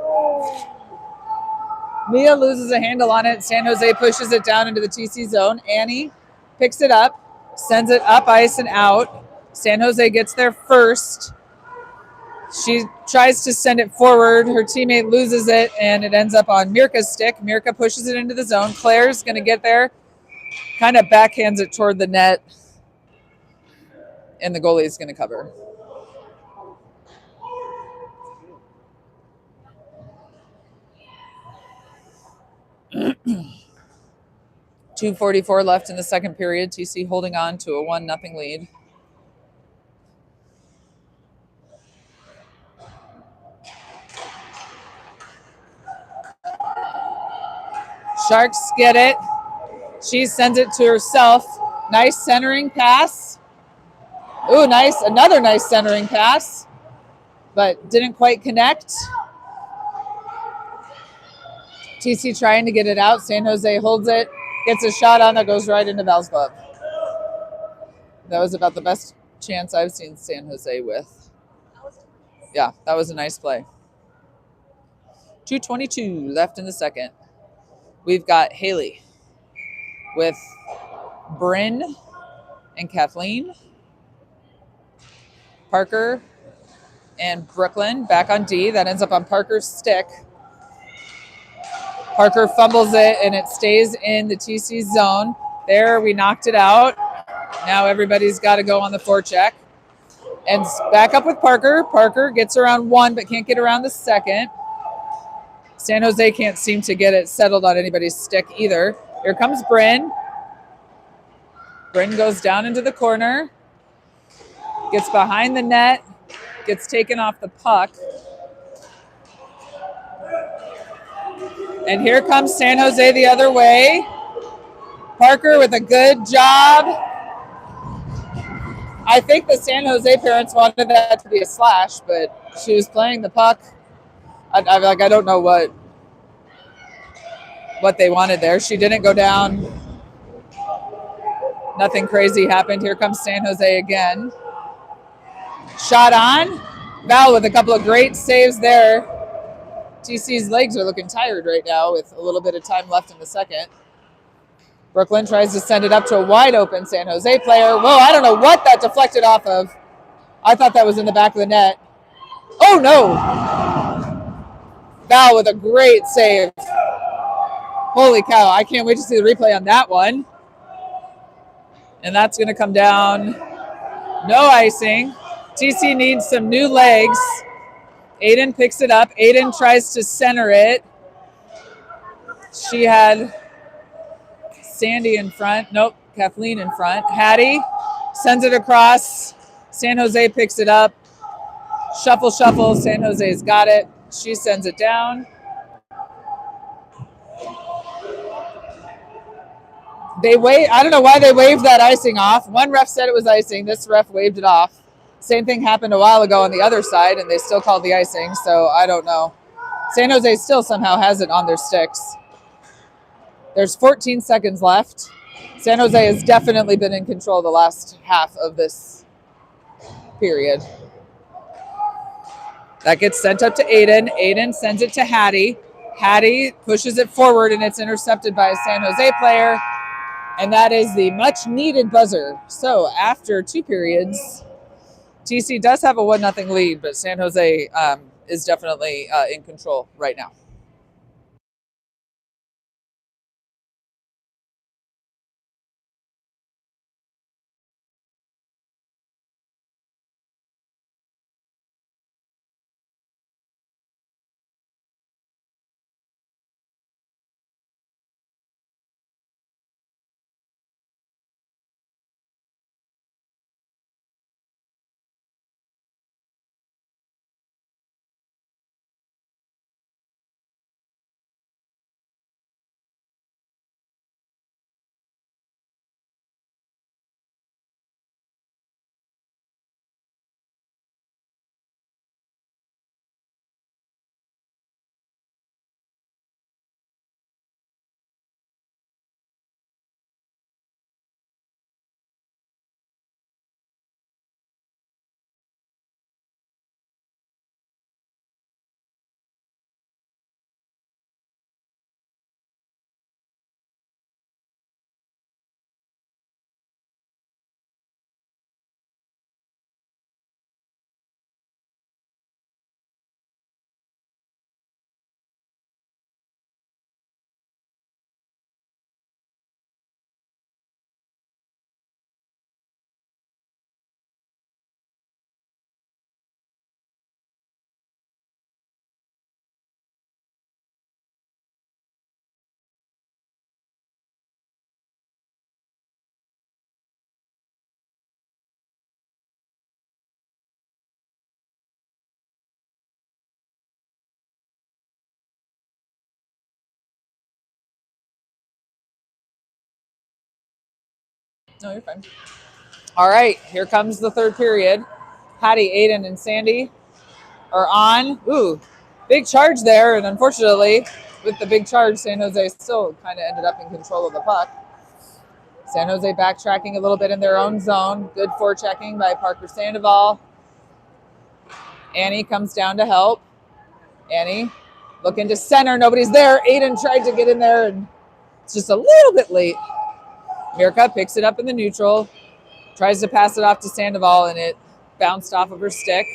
a handle on it. San Jose pushes it down into the TC zone. Annie picks it up, sends it up ice and out. San Jose gets there first. She tries to send it forward. Her teammate loses it, and it ends up on Mirka's stick. Mirka pushes it into the zone. Claire's going to get there. Kind of backhands it toward the net, and the goalie is going to cover. .244 left in the second period. TC holding on to a 1-0 lead. Sharks get it. She sends it to herself. Nice centering pass. Ooh, nice. Another nice centering pass, but didn't quite connect. TC trying to get it out. San Jose holds it. Gets a shot on that goes right into Val's glove. That was about the best chance I've seen San Jose with. Yeah, that was a nice play. 2:22 left in the second. We've got Haley with Bryn and Kathleen. Parker and Brooklyn back on D. That ends up on Parker's stick. Parker fumbles it, and it stays in the TC zone. There, we knocked it out. Now everybody's got to go on the forecheck. And back up with Parker. Parker gets around one, but can't get around the second. San Jose can't seem to get it settled on anybody's stick either. Here comes Bryn. Bryn goes down into the corner. Gets behind the net. Gets taken off the puck. And here comes San Jose the other way. Parker with a good job. I think the San Jose parents wanted that to be a slash, but she was playing the puck. I don't know what they wanted there. She didn't go down. Nothing crazy happened. Here comes San Jose again. Shot on. Val with a couple of great saves there. TC's legs are looking tired right now with a little bit of time left in the second. Brooklyn tries to send it up to a wide open San Jose player. Whoa, I don't know what that deflected off of. I thought that was in the back of the net. Oh, no. Val with a great save. Holy cow, I can't wait to see the replay on that one. And that's going to come down. No icing. TC needs some new legs. Aiden picks it up. Aiden tries to center it. She had Sandy in front. Nope, Kathleen in front. Hattie sends it across. San Jose picks it up. Shuffle, shuffle. San Jose's got it. She sends it down. I don't know why they waved that icing off. One ref said it was icing. This ref waved it off. Same thing happened a while ago on the other side, and they still called the icing, so I don't know. San Jose still somehow has it on their sticks. There's 14 seconds left. San Jose has definitely been in control the last half of this period. That gets sent up to Aiden. Aiden sends it to Hattie. Hattie pushes it forward, and it's intercepted by a San Jose player. And that is the much needed buzzer. So after 2 periods, TC does have a 1-0 lead, but San Jose is definitely in control right now. No, you're fine. All right, here comes the third period. Hattie, Aiden, and Sandy are on. Ooh, big charge there. And unfortunately, with the big charge, San Jose still kind of ended up in control of the puck. San Jose backtracking a little bit in their own zone. Good forechecking by Parker Sandoval. Annie comes down to help. Annie looking to center. Nobody's there. Aiden tried to get in there, and it's just a little bit late. Mirka picks it up in the neutral. Tries to pass it off to Sandoval, and it bounced off of her stick.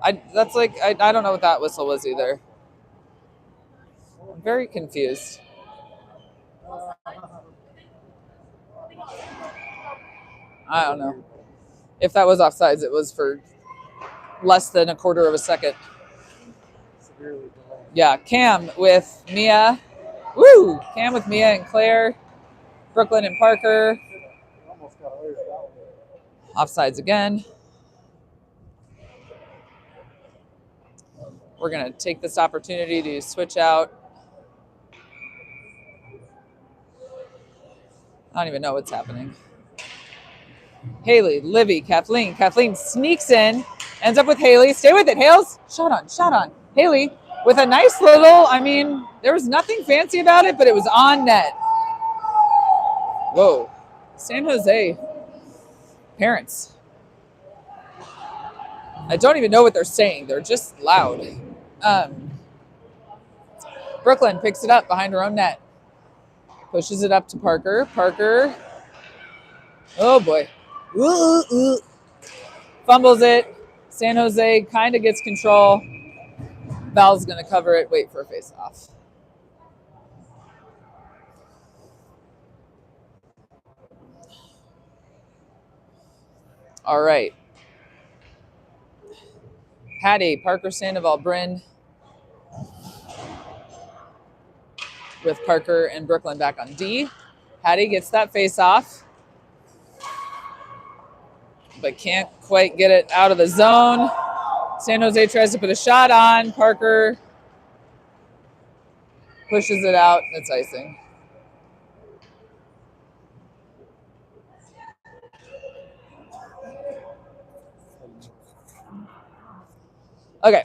I don't know what that whistle was either. I'm very confused. I don't know. If that was offsides, it was for less than a quarter of a second. Yeah, Cam with Mia. Woo! Cam with Mia and Claire. Brooklyn and Parker. Offsides again. We're going to take this opportunity to switch out. I don't even know what's happening. Haley, Livy, Kathleen. Kathleen sneaks in, ends up with Haley. Stay with it, Hales. Shot on. Haley with a nice little, there was nothing fancy about it, but it was on net. Whoa. San Jose parents. I don't even know what they're saying. They're just loud. Brooklyn picks it up behind her own net. Pushes it up to Parker. Parker. Oh, boy. Fumbles it. San Jose kind of gets control. Val's going to cover it, wait for a face-off. All right. Hattie, Parker Sandoval, Bryn with Parker and Brooklyn back on D. Hattie gets that face-off, but can't quite get it out of the zone. San Jose tries to put a shot on. Parker pushes it out. It's icing. Okay.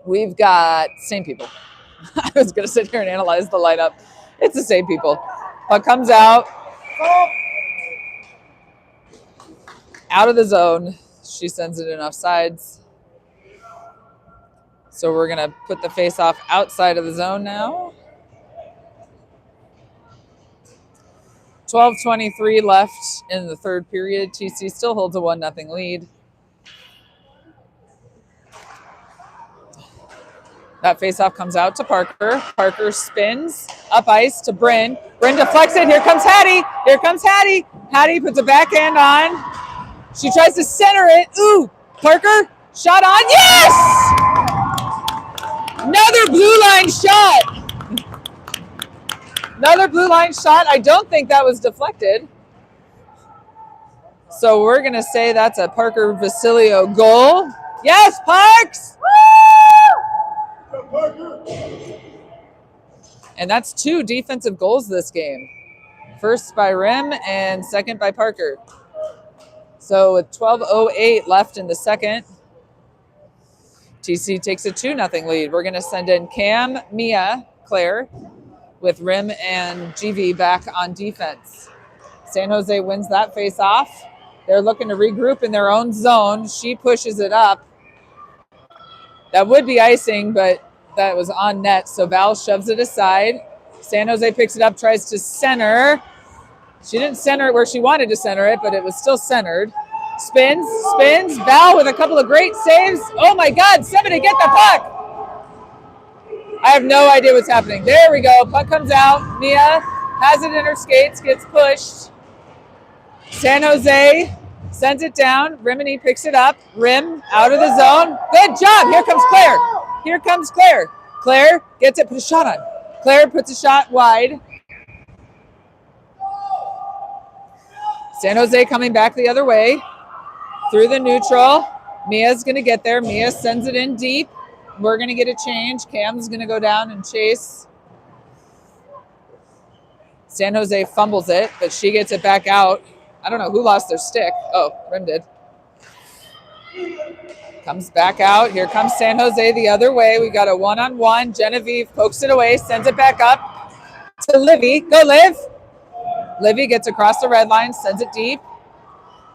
We've got same people. I was going to sit here and analyze the lineup. It's the same people. Puck comes out of the zone. She sends it in offsides. So we're going to put the face-off outside of the zone now. 12:23 left in the third period. TC still holds a 1-0 lead. That faceoff comes out to Parker. Parker spins up ice to Bryn. Bryn deflects it. Here comes Hattie. Here comes Hattie. Hattie puts a backhand on. She tries to center it. Ooh, Parker, shot on. Yes! Another blue line shot. Another blue line shot. I don't think that was deflected. So we're going to say that's a Parker Vasilio goal. Yes, Parks! And that's 2 defensive goals this game. First by Rim and second by Parker. So with 12:08 left in the second, TC takes a 2-0 lead. We're going to send in Cam, Mia, Claire, with Rim and GV back on defense. San Jose wins that face-off. They're looking to regroup in their own zone. She pushes it up. That would be icing, but that was on net, so Val shoves it aside. San Jose picks it up, tries to center. She didn't center it where she wanted to center it, but it was still centered. Spins. Val with a couple of great saves. Oh my God, somebody get the puck! I have no idea what's happening. There we go. Puck comes out. Mia has it in her skates, gets pushed. San Jose sends it down. Rimini picks it up. Rim out of the zone. Good job. Here comes Claire. Here comes Claire. Claire gets it, put a shot on. Claire puts a shot wide. San Jose coming back the other way. Through the neutral. Mia's going to get there. Mia sends it in deep. We're going to get a change. Cam's going to go down and chase. San Jose fumbles it, but she gets it back out. I don't know who lost their stick. Oh, Rim did. Comes back out. Here comes San Jose the other way. We got a one-on-one. Genevieve pokes it away, sends it back up to Livy. Go, Liv. Livy gets across the red line, sends it deep.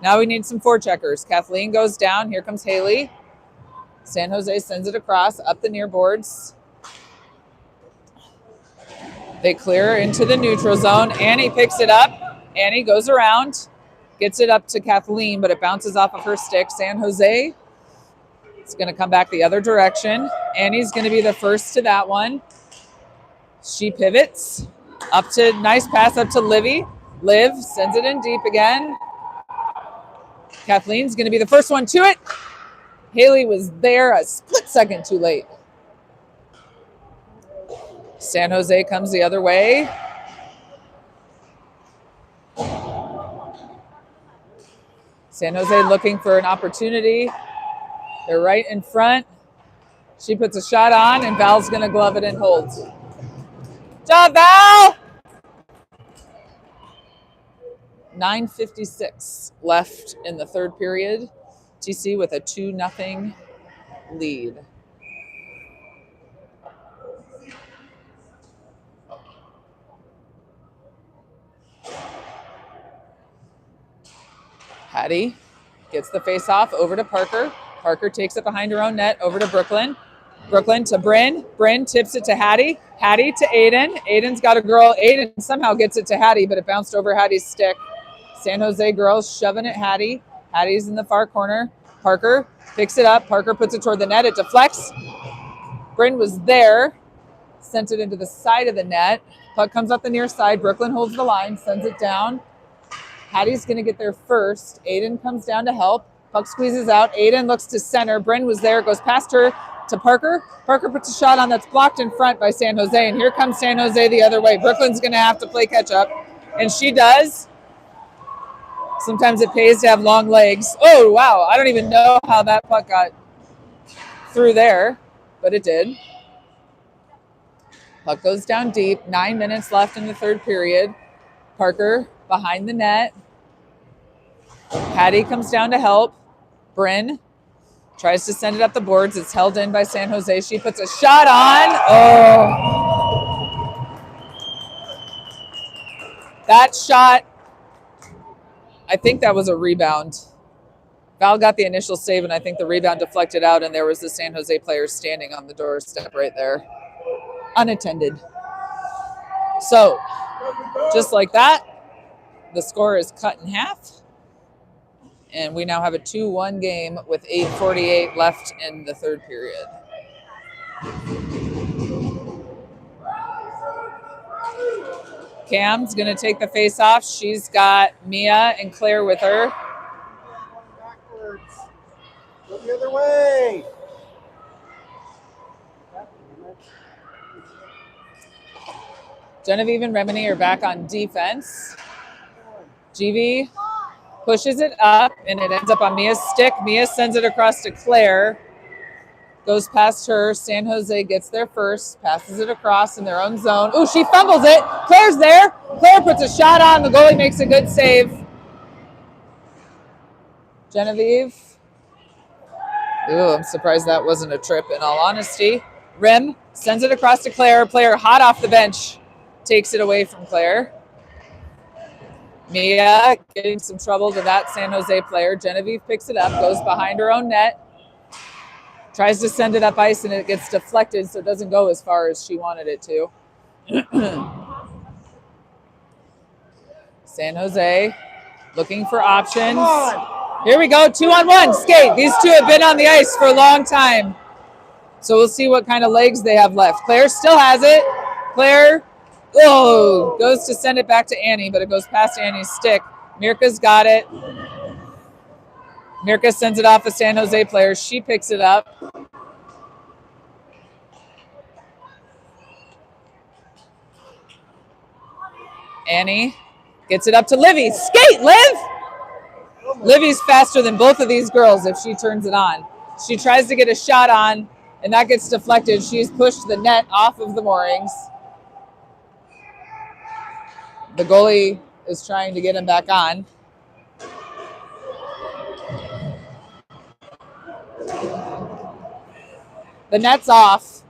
Now we need some forecheckers. Kathleen goes down. Here comes Haley. San Jose sends it across, up the near boards. They clear into the neutral zone. Annie picks it up. Annie goes around, gets it up to Kathleen, but it bounces off of her stick. San Jose, it's going to come back the other direction. Annie's going to be the first to that one. She pivots up to, nice pass up to Livy. Liv sends it in deep again. Kathleen's going to be the first one to it. Haley was there a split second too late. San Jose comes the other way. San Jose looking for an opportunity. They're right in front. She puts a shot on, and Val's going to glove it and hold. Job, Val! 9:56 left in the third period. TC with a 2-0 lead. Hattie gets the face-off over to Parker. Parker takes it behind her own net, over to Brooklyn. Brooklyn to Bryn. Bryn tips it to Hattie. Hattie to Aiden. Aiden's got a girl. Aiden somehow gets it to Hattie, but it bounced over Hattie's stick. San Jose girls shoving at Hattie. Hattie's in the far corner. Parker picks it up. Parker puts it toward the net. It deflects. Bryn was there. Sent it into the side of the net. Puck comes up the near side. Brooklyn holds the line, sends it down. Hattie's going to get there first. Aiden comes down to help. Puck squeezes out. Aiden looks to center. Bryn was there, goes past her to Parker. Parker puts a shot on that's blocked in front by San Jose, and here comes San Jose the other way. Brooklyn's going to have to play catch up, and she does. Sometimes it pays to have long legs. Oh, wow. I don't even know how that puck got through there, but it did. Puck goes down deep. 9 minutes left in the third period. Parker behind the net. Hattie comes down to help. Bryn tries to send it up the boards. It's held in by San Jose. She puts a shot on. Oh. That shot, I think that was a rebound. Val got the initial save, and I think the rebound deflected out, and there was the San Jose player standing on the doorstep right there. Unattended. So, just like that, the score is cut in half. And we now have a 2-1 game with 8:48 left in the third period. Cam's going to take the face off. She's got Mia and Claire with her. Backwards. Go the other way. Genevieve and Remini are back on defense. GV pushes it up, and it ends up on Mia's stick. Mia sends it across to Claire. Goes past her. San Jose gets there first. Passes it across in their own zone. Ooh, she fumbles it. Claire's there. Claire puts a shot on. The goalie makes a good save. Genevieve. Ooh, I'm surprised that wasn't a trip, in all honesty. Rem sends it across to Claire. Player hot off the bench takes it away from Claire. Mia getting some trouble to that San Jose player. Genevieve picks it up, goes behind her own net, tries to send it up ice, and it gets deflected, so it doesn't go as far as she wanted it to. San Jose looking for options. Here we go, 2-on-1 skate. These two have been on the ice for a long time. So we'll see what kind of legs they have left. Claire still has it. Claire, goes to send it back to Annie, but it goes past Annie's stick. Mirka's got it. Mirka sends it off the San Jose player. She picks it up. Annie gets it up to Livy. Skate, Liv! Livy's faster than both of these girls if she turns it on. She tries to get a shot on, and that gets deflected. She's pushed the net off of the moorings. The goalie is trying to get him back on. The net's off.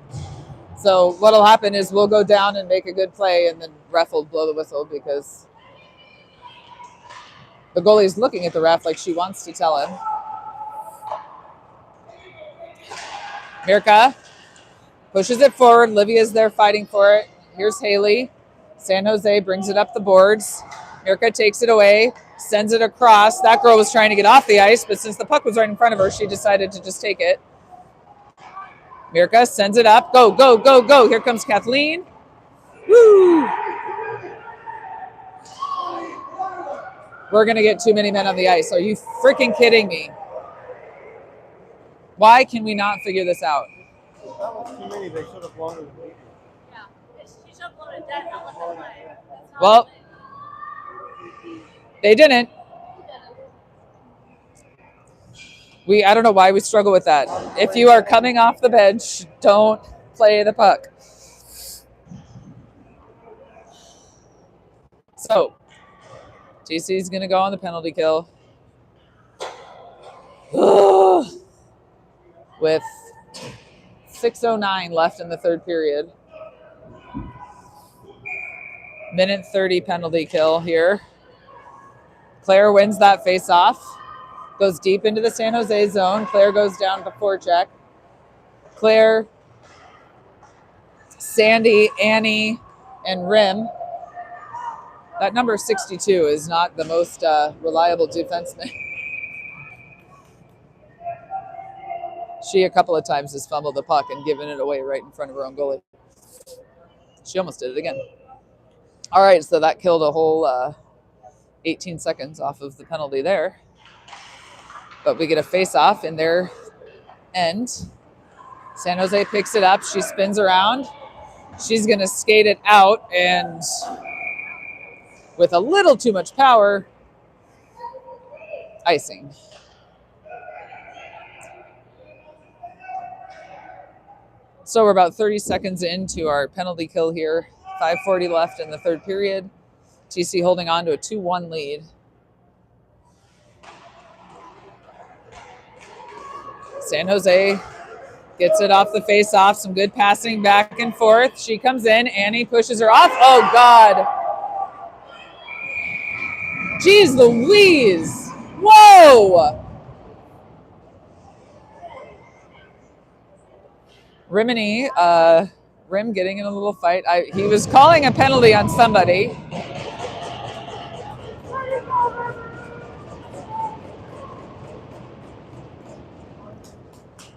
So what'll happen is we'll go down and make a good play, and then ref will blow the whistle because the goalie's looking at the ref like she wants to tell him. Mirka pushes it forward. Livia's there fighting for it. Here's Haley. San Jose brings it up the boards. Mirka takes it away, sends it across. That girl was trying to get off the ice, but since the puck was right in front of her, she decided to just take it. Mirka sends it up. Go, go, go, go. Here comes Kathleen. Woo! We're going to get too many men on the ice. Are you freaking kidding me? Why can we not figure this out? That was too many. They should have blown it. Yeah, she should have blown it dead. Not let them play. Well, they didn't. I don't know why we struggle with that. If you are coming off the bench, don't play the puck. So, TC is going to go on the penalty kill. With 6:09 left in the third period. Minute 30 penalty kill here. Claire wins that face-off. Goes deep into the San Jose zone. Claire goes down to forecheck. Claire, Sandy, Annie, and Rim. That number 62 is not the most reliable defenseman. She a couple of times has fumbled the puck and given it away right in front of her own goalie. She almost did it again. All right, so that killed a whole 18 seconds off of the penalty there. But we get a face-off in their end. San Jose picks it up. She spins around. She's going to skate it out, and with a little too much power, icing. So we're about 30 seconds into our penalty kill here. 5:40 left in the third period. TC holding on to a 2-1 lead. San Jose gets it off the face-off. Some good passing back and forth. She comes in. Annie pushes her off. Oh, God. Jeez Louise. Whoa. Rimini, Rim getting in a little fight. He was calling a penalty on somebody.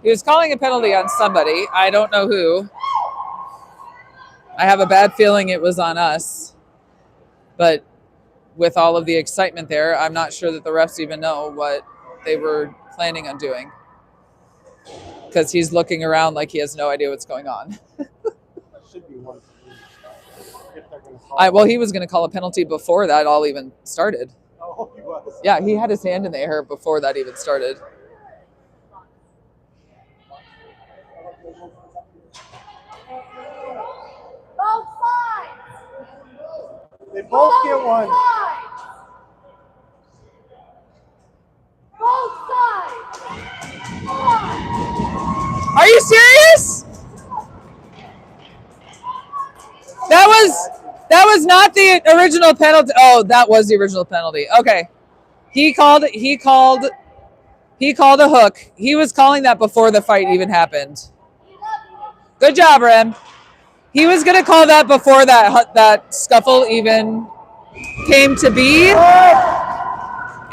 He was calling a penalty on somebody. I don't know who. I have a bad feeling it was on us. But with all of the excitement there, I'm not sure that the refs even know what they were planning on doing. Because he's looking around like he has no idea what's going on. Should be one if they're gonna call Well, he was going to call a penalty before that all even started. Oh, he was. Yeah, he had his hand in the air before that even started. Both sides. They both get one. Both sides. Are you serious? That was not the original penalty. Oh, that was the original penalty. Okay. He called a hook. He was calling that before the fight even happened. Good job, Rem. He was going to call that before that scuffle even came to be.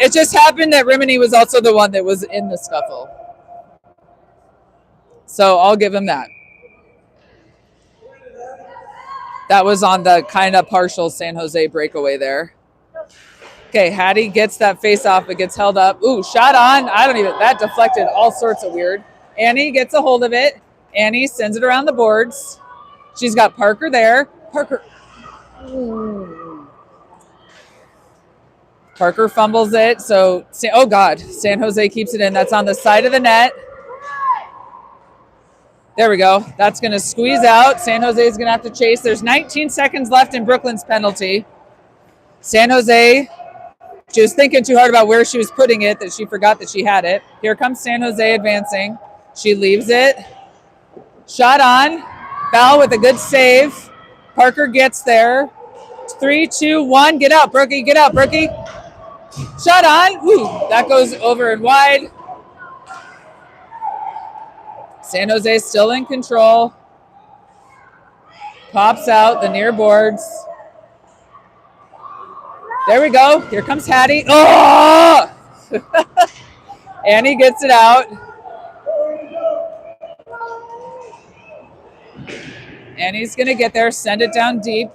It just happened that Rimini was also the one that was in the scuffle. So I'll give him that. That was on the kind of partial San Jose breakaway there. Okay, Hattie gets that face off, but gets held up. Ooh, shot on. That deflected all sorts of weird. Annie gets a hold of it. Annie sends it around the boards. She's got Parker there. Parker. Ooh. Parker fumbles it. So, oh God, San Jose keeps it in. That's on the side of the net. There we go. That's going to squeeze out. San Jose is going to have to chase. There's 19 seconds left in Brooklyn's penalty. San Jose, she was thinking too hard about where she was putting it that she forgot that she had it. Here comes San Jose advancing. She leaves it. Shot on. Val with a good save. Parker gets there. 3, 2, 1. Get out, Brookie. Get out, Brookie. Shot on. Woo. That goes over and wide. San Jose still in control. Pops out the near boards. There we go. Here comes Hattie. Oh! Annie gets it out. Annie's going to get there, send it down deep.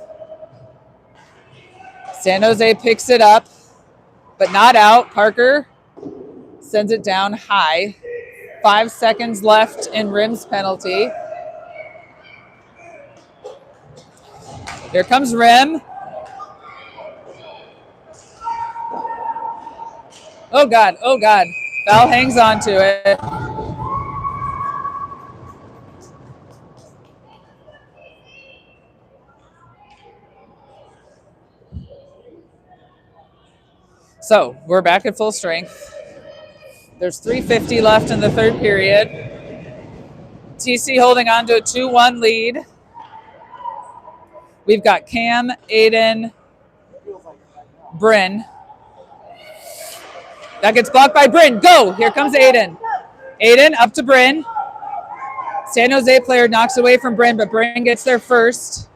San Jose picks it up, but not out. Parker sends it down high. 5 seconds left in Rim's penalty. Here comes Rim. Oh God, oh God. Val hangs on to it. So we're back at full strength. There's 3:50 left in the third period. TC holding on to a 2-1 lead. We've got Cam, Aiden, Bryn. That gets blocked by Bryn. Go! Here comes Aiden. Aiden up to Bryn. San Jose player knocks away from Bryn, but Bryn gets there first.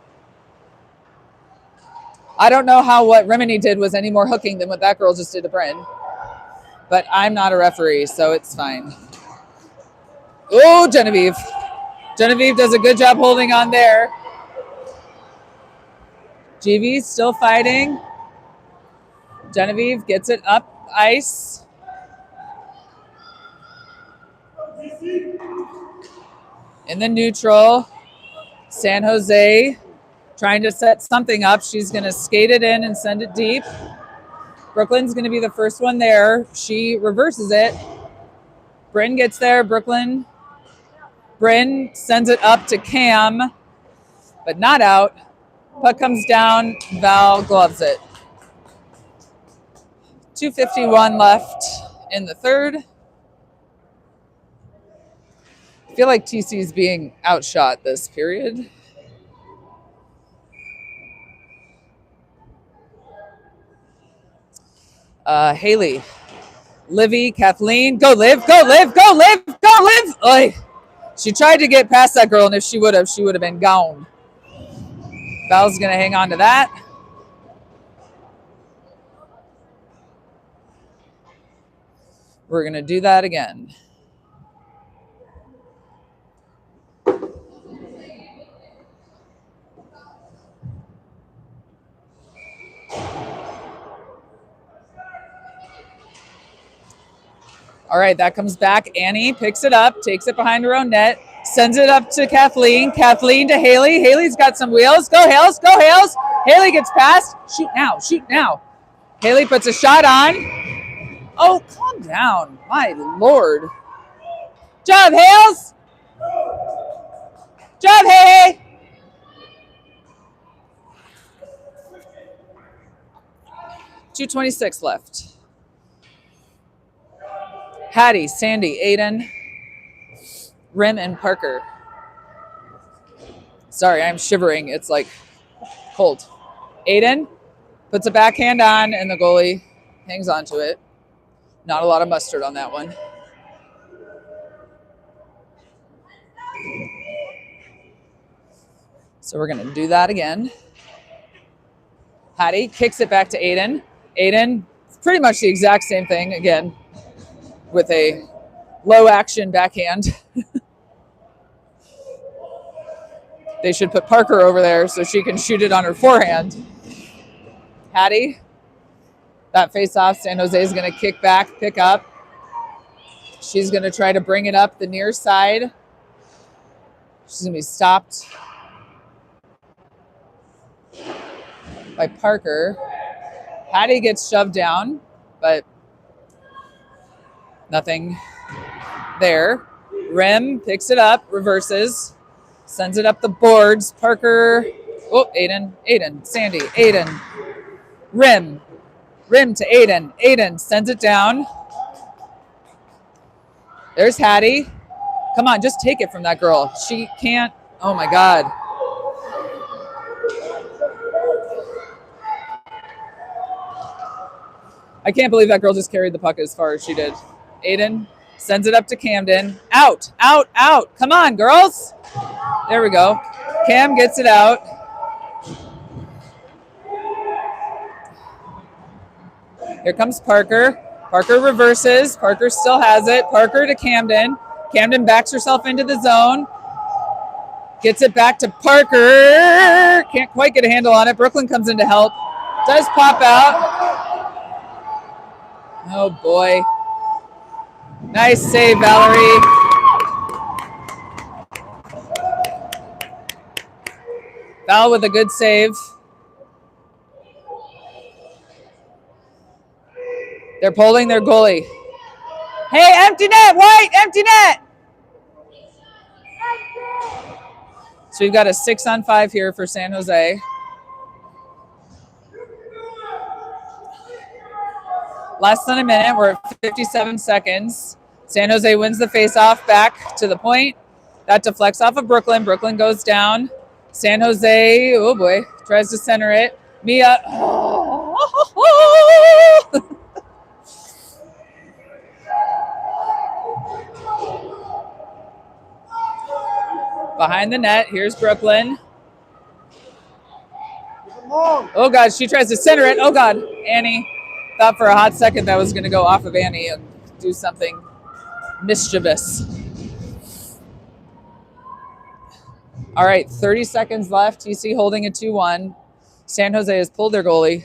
I don't know how what Rimini did was any more hooking than what that girl just did to Bryn. But I'm not a referee, so it's fine. Oh, Genevieve. Genevieve does a good job holding on there. GV still fighting. Genevieve gets it up ice. In the neutral, San Jose trying to set something up. She's going to skate it in and send it deep. Brooklyn's going to be the first one there. She reverses it. Bryn gets there. Bryn sends it up to Cam, but not out. Puck comes down. Val gloves it. 2:51 left in the third. I feel like TC is being outshot this period. Haley, Livy, Kathleen, go Liv, go Liv, go Liv, go Liv. Oy. She tried to get past that girl, and if she would have been gone. Val's gonna hang on to that. We're gonna do that again. All right, that comes back. Annie picks it up, takes it behind her own net, sends it up to Kathleen. Kathleen to Haley. Haley's got some wheels. Go Hales, go Hales. Haley gets past. Shoot now, shoot now. Haley puts a shot on. Oh, calm down. My Lord. Job, Hales. Job, hey. 2:26 left. Hattie, Sandy, Aiden, Rim, and Parker. Sorry, I'm shivering. It's like cold. Aiden puts a backhand on, and the goalie hangs on to it. Not a lot of mustard on that one. So we're going to do that again. Hattie kicks it back to Aiden. Aiden, pretty much the exact same thing again with a low action backhand. They should put Parker over there so she can shoot it on her forehand. Hattie, that face off, San Jose is going to kick back, pick up. She's going to try to bring it up the near side. She's going to be stopped by Parker. Hattie gets shoved down, but nothing there. Rim picks it up, reverses, sends it up the boards. Parker, oh, Aiden, Sandy, Aiden. Rim to Aiden. Aiden sends it down. There's Hattie. Come on, just take it from that girl. She can't, oh my God. I can't believe that girl just carried the puck as far as she did. Aiden sends it up to Camden. Out. Come on, girls. There we go. Cam gets it out. Here comes Parker. Parker reverses. Parker still has it. Parker to Camden. Camden backs herself into the zone. Gets it back to Parker. Can't quite get a handle on it. Brooklyn comes in to help. Does pop out. Oh, boy. Nice save, Valerie. Val with a good save. They're pulling their goalie. Hey, empty net, White, empty net. So we've got a 6-on-5 here for San Jose. Less than a minute. We're at 57 seconds. San Jose wins the faceoff back to the point. That deflects off of Brooklyn. Brooklyn goes down. San Jose, oh boy, tries to center it. Mia. Behind the net, here's Brooklyn. Oh God, she tries to center it. Oh God, Annie. Thought for a hot second that was going to go off of Annie and do something mischievous. All right, 30 seconds left. TC holding a 2-1. San Jose has pulled their goalie.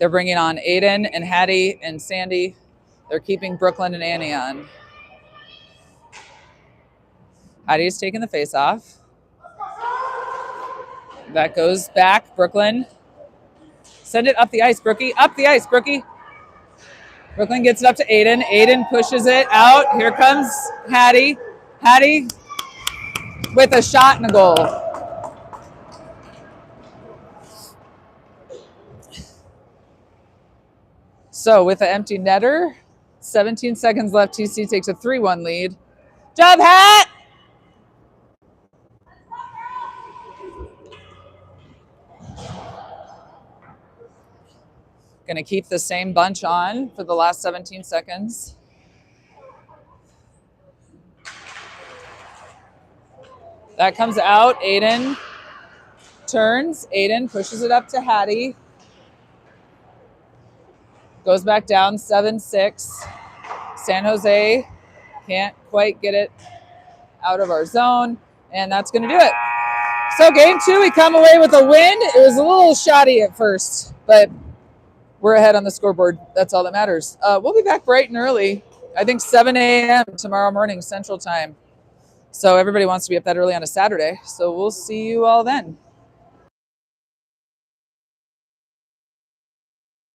They're bringing on Aiden and Hattie and Sandy. They're keeping Brooklyn and Annie on. Hattie's taking the face off. That goes back. Brooklyn. Send it up the ice, Brookie. Up the ice, Brookie. Brooklyn gets it up to Aiden. Aiden pushes it out. Here comes Hattie. Hattie with a shot and a goal. So with an empty netter, 17 seconds left. TC takes a 3-1 lead. Job, Hat! Going to keep the same bunch on for the last 17 seconds. That comes out. Aiden turns. Aiden pushes it up to Hattie. Goes back down 7-6. San Jose can't quite get it out of our zone. And that's going to do it. So game 2, we come away with a win. It was a little shoddy at first, but we're ahead on the scoreboard. That's all that matters. We'll be back bright and early. I think 7 a.m. tomorrow morning, Central Time. So everybody wants to be up that early on a Saturday. So we'll see you all then.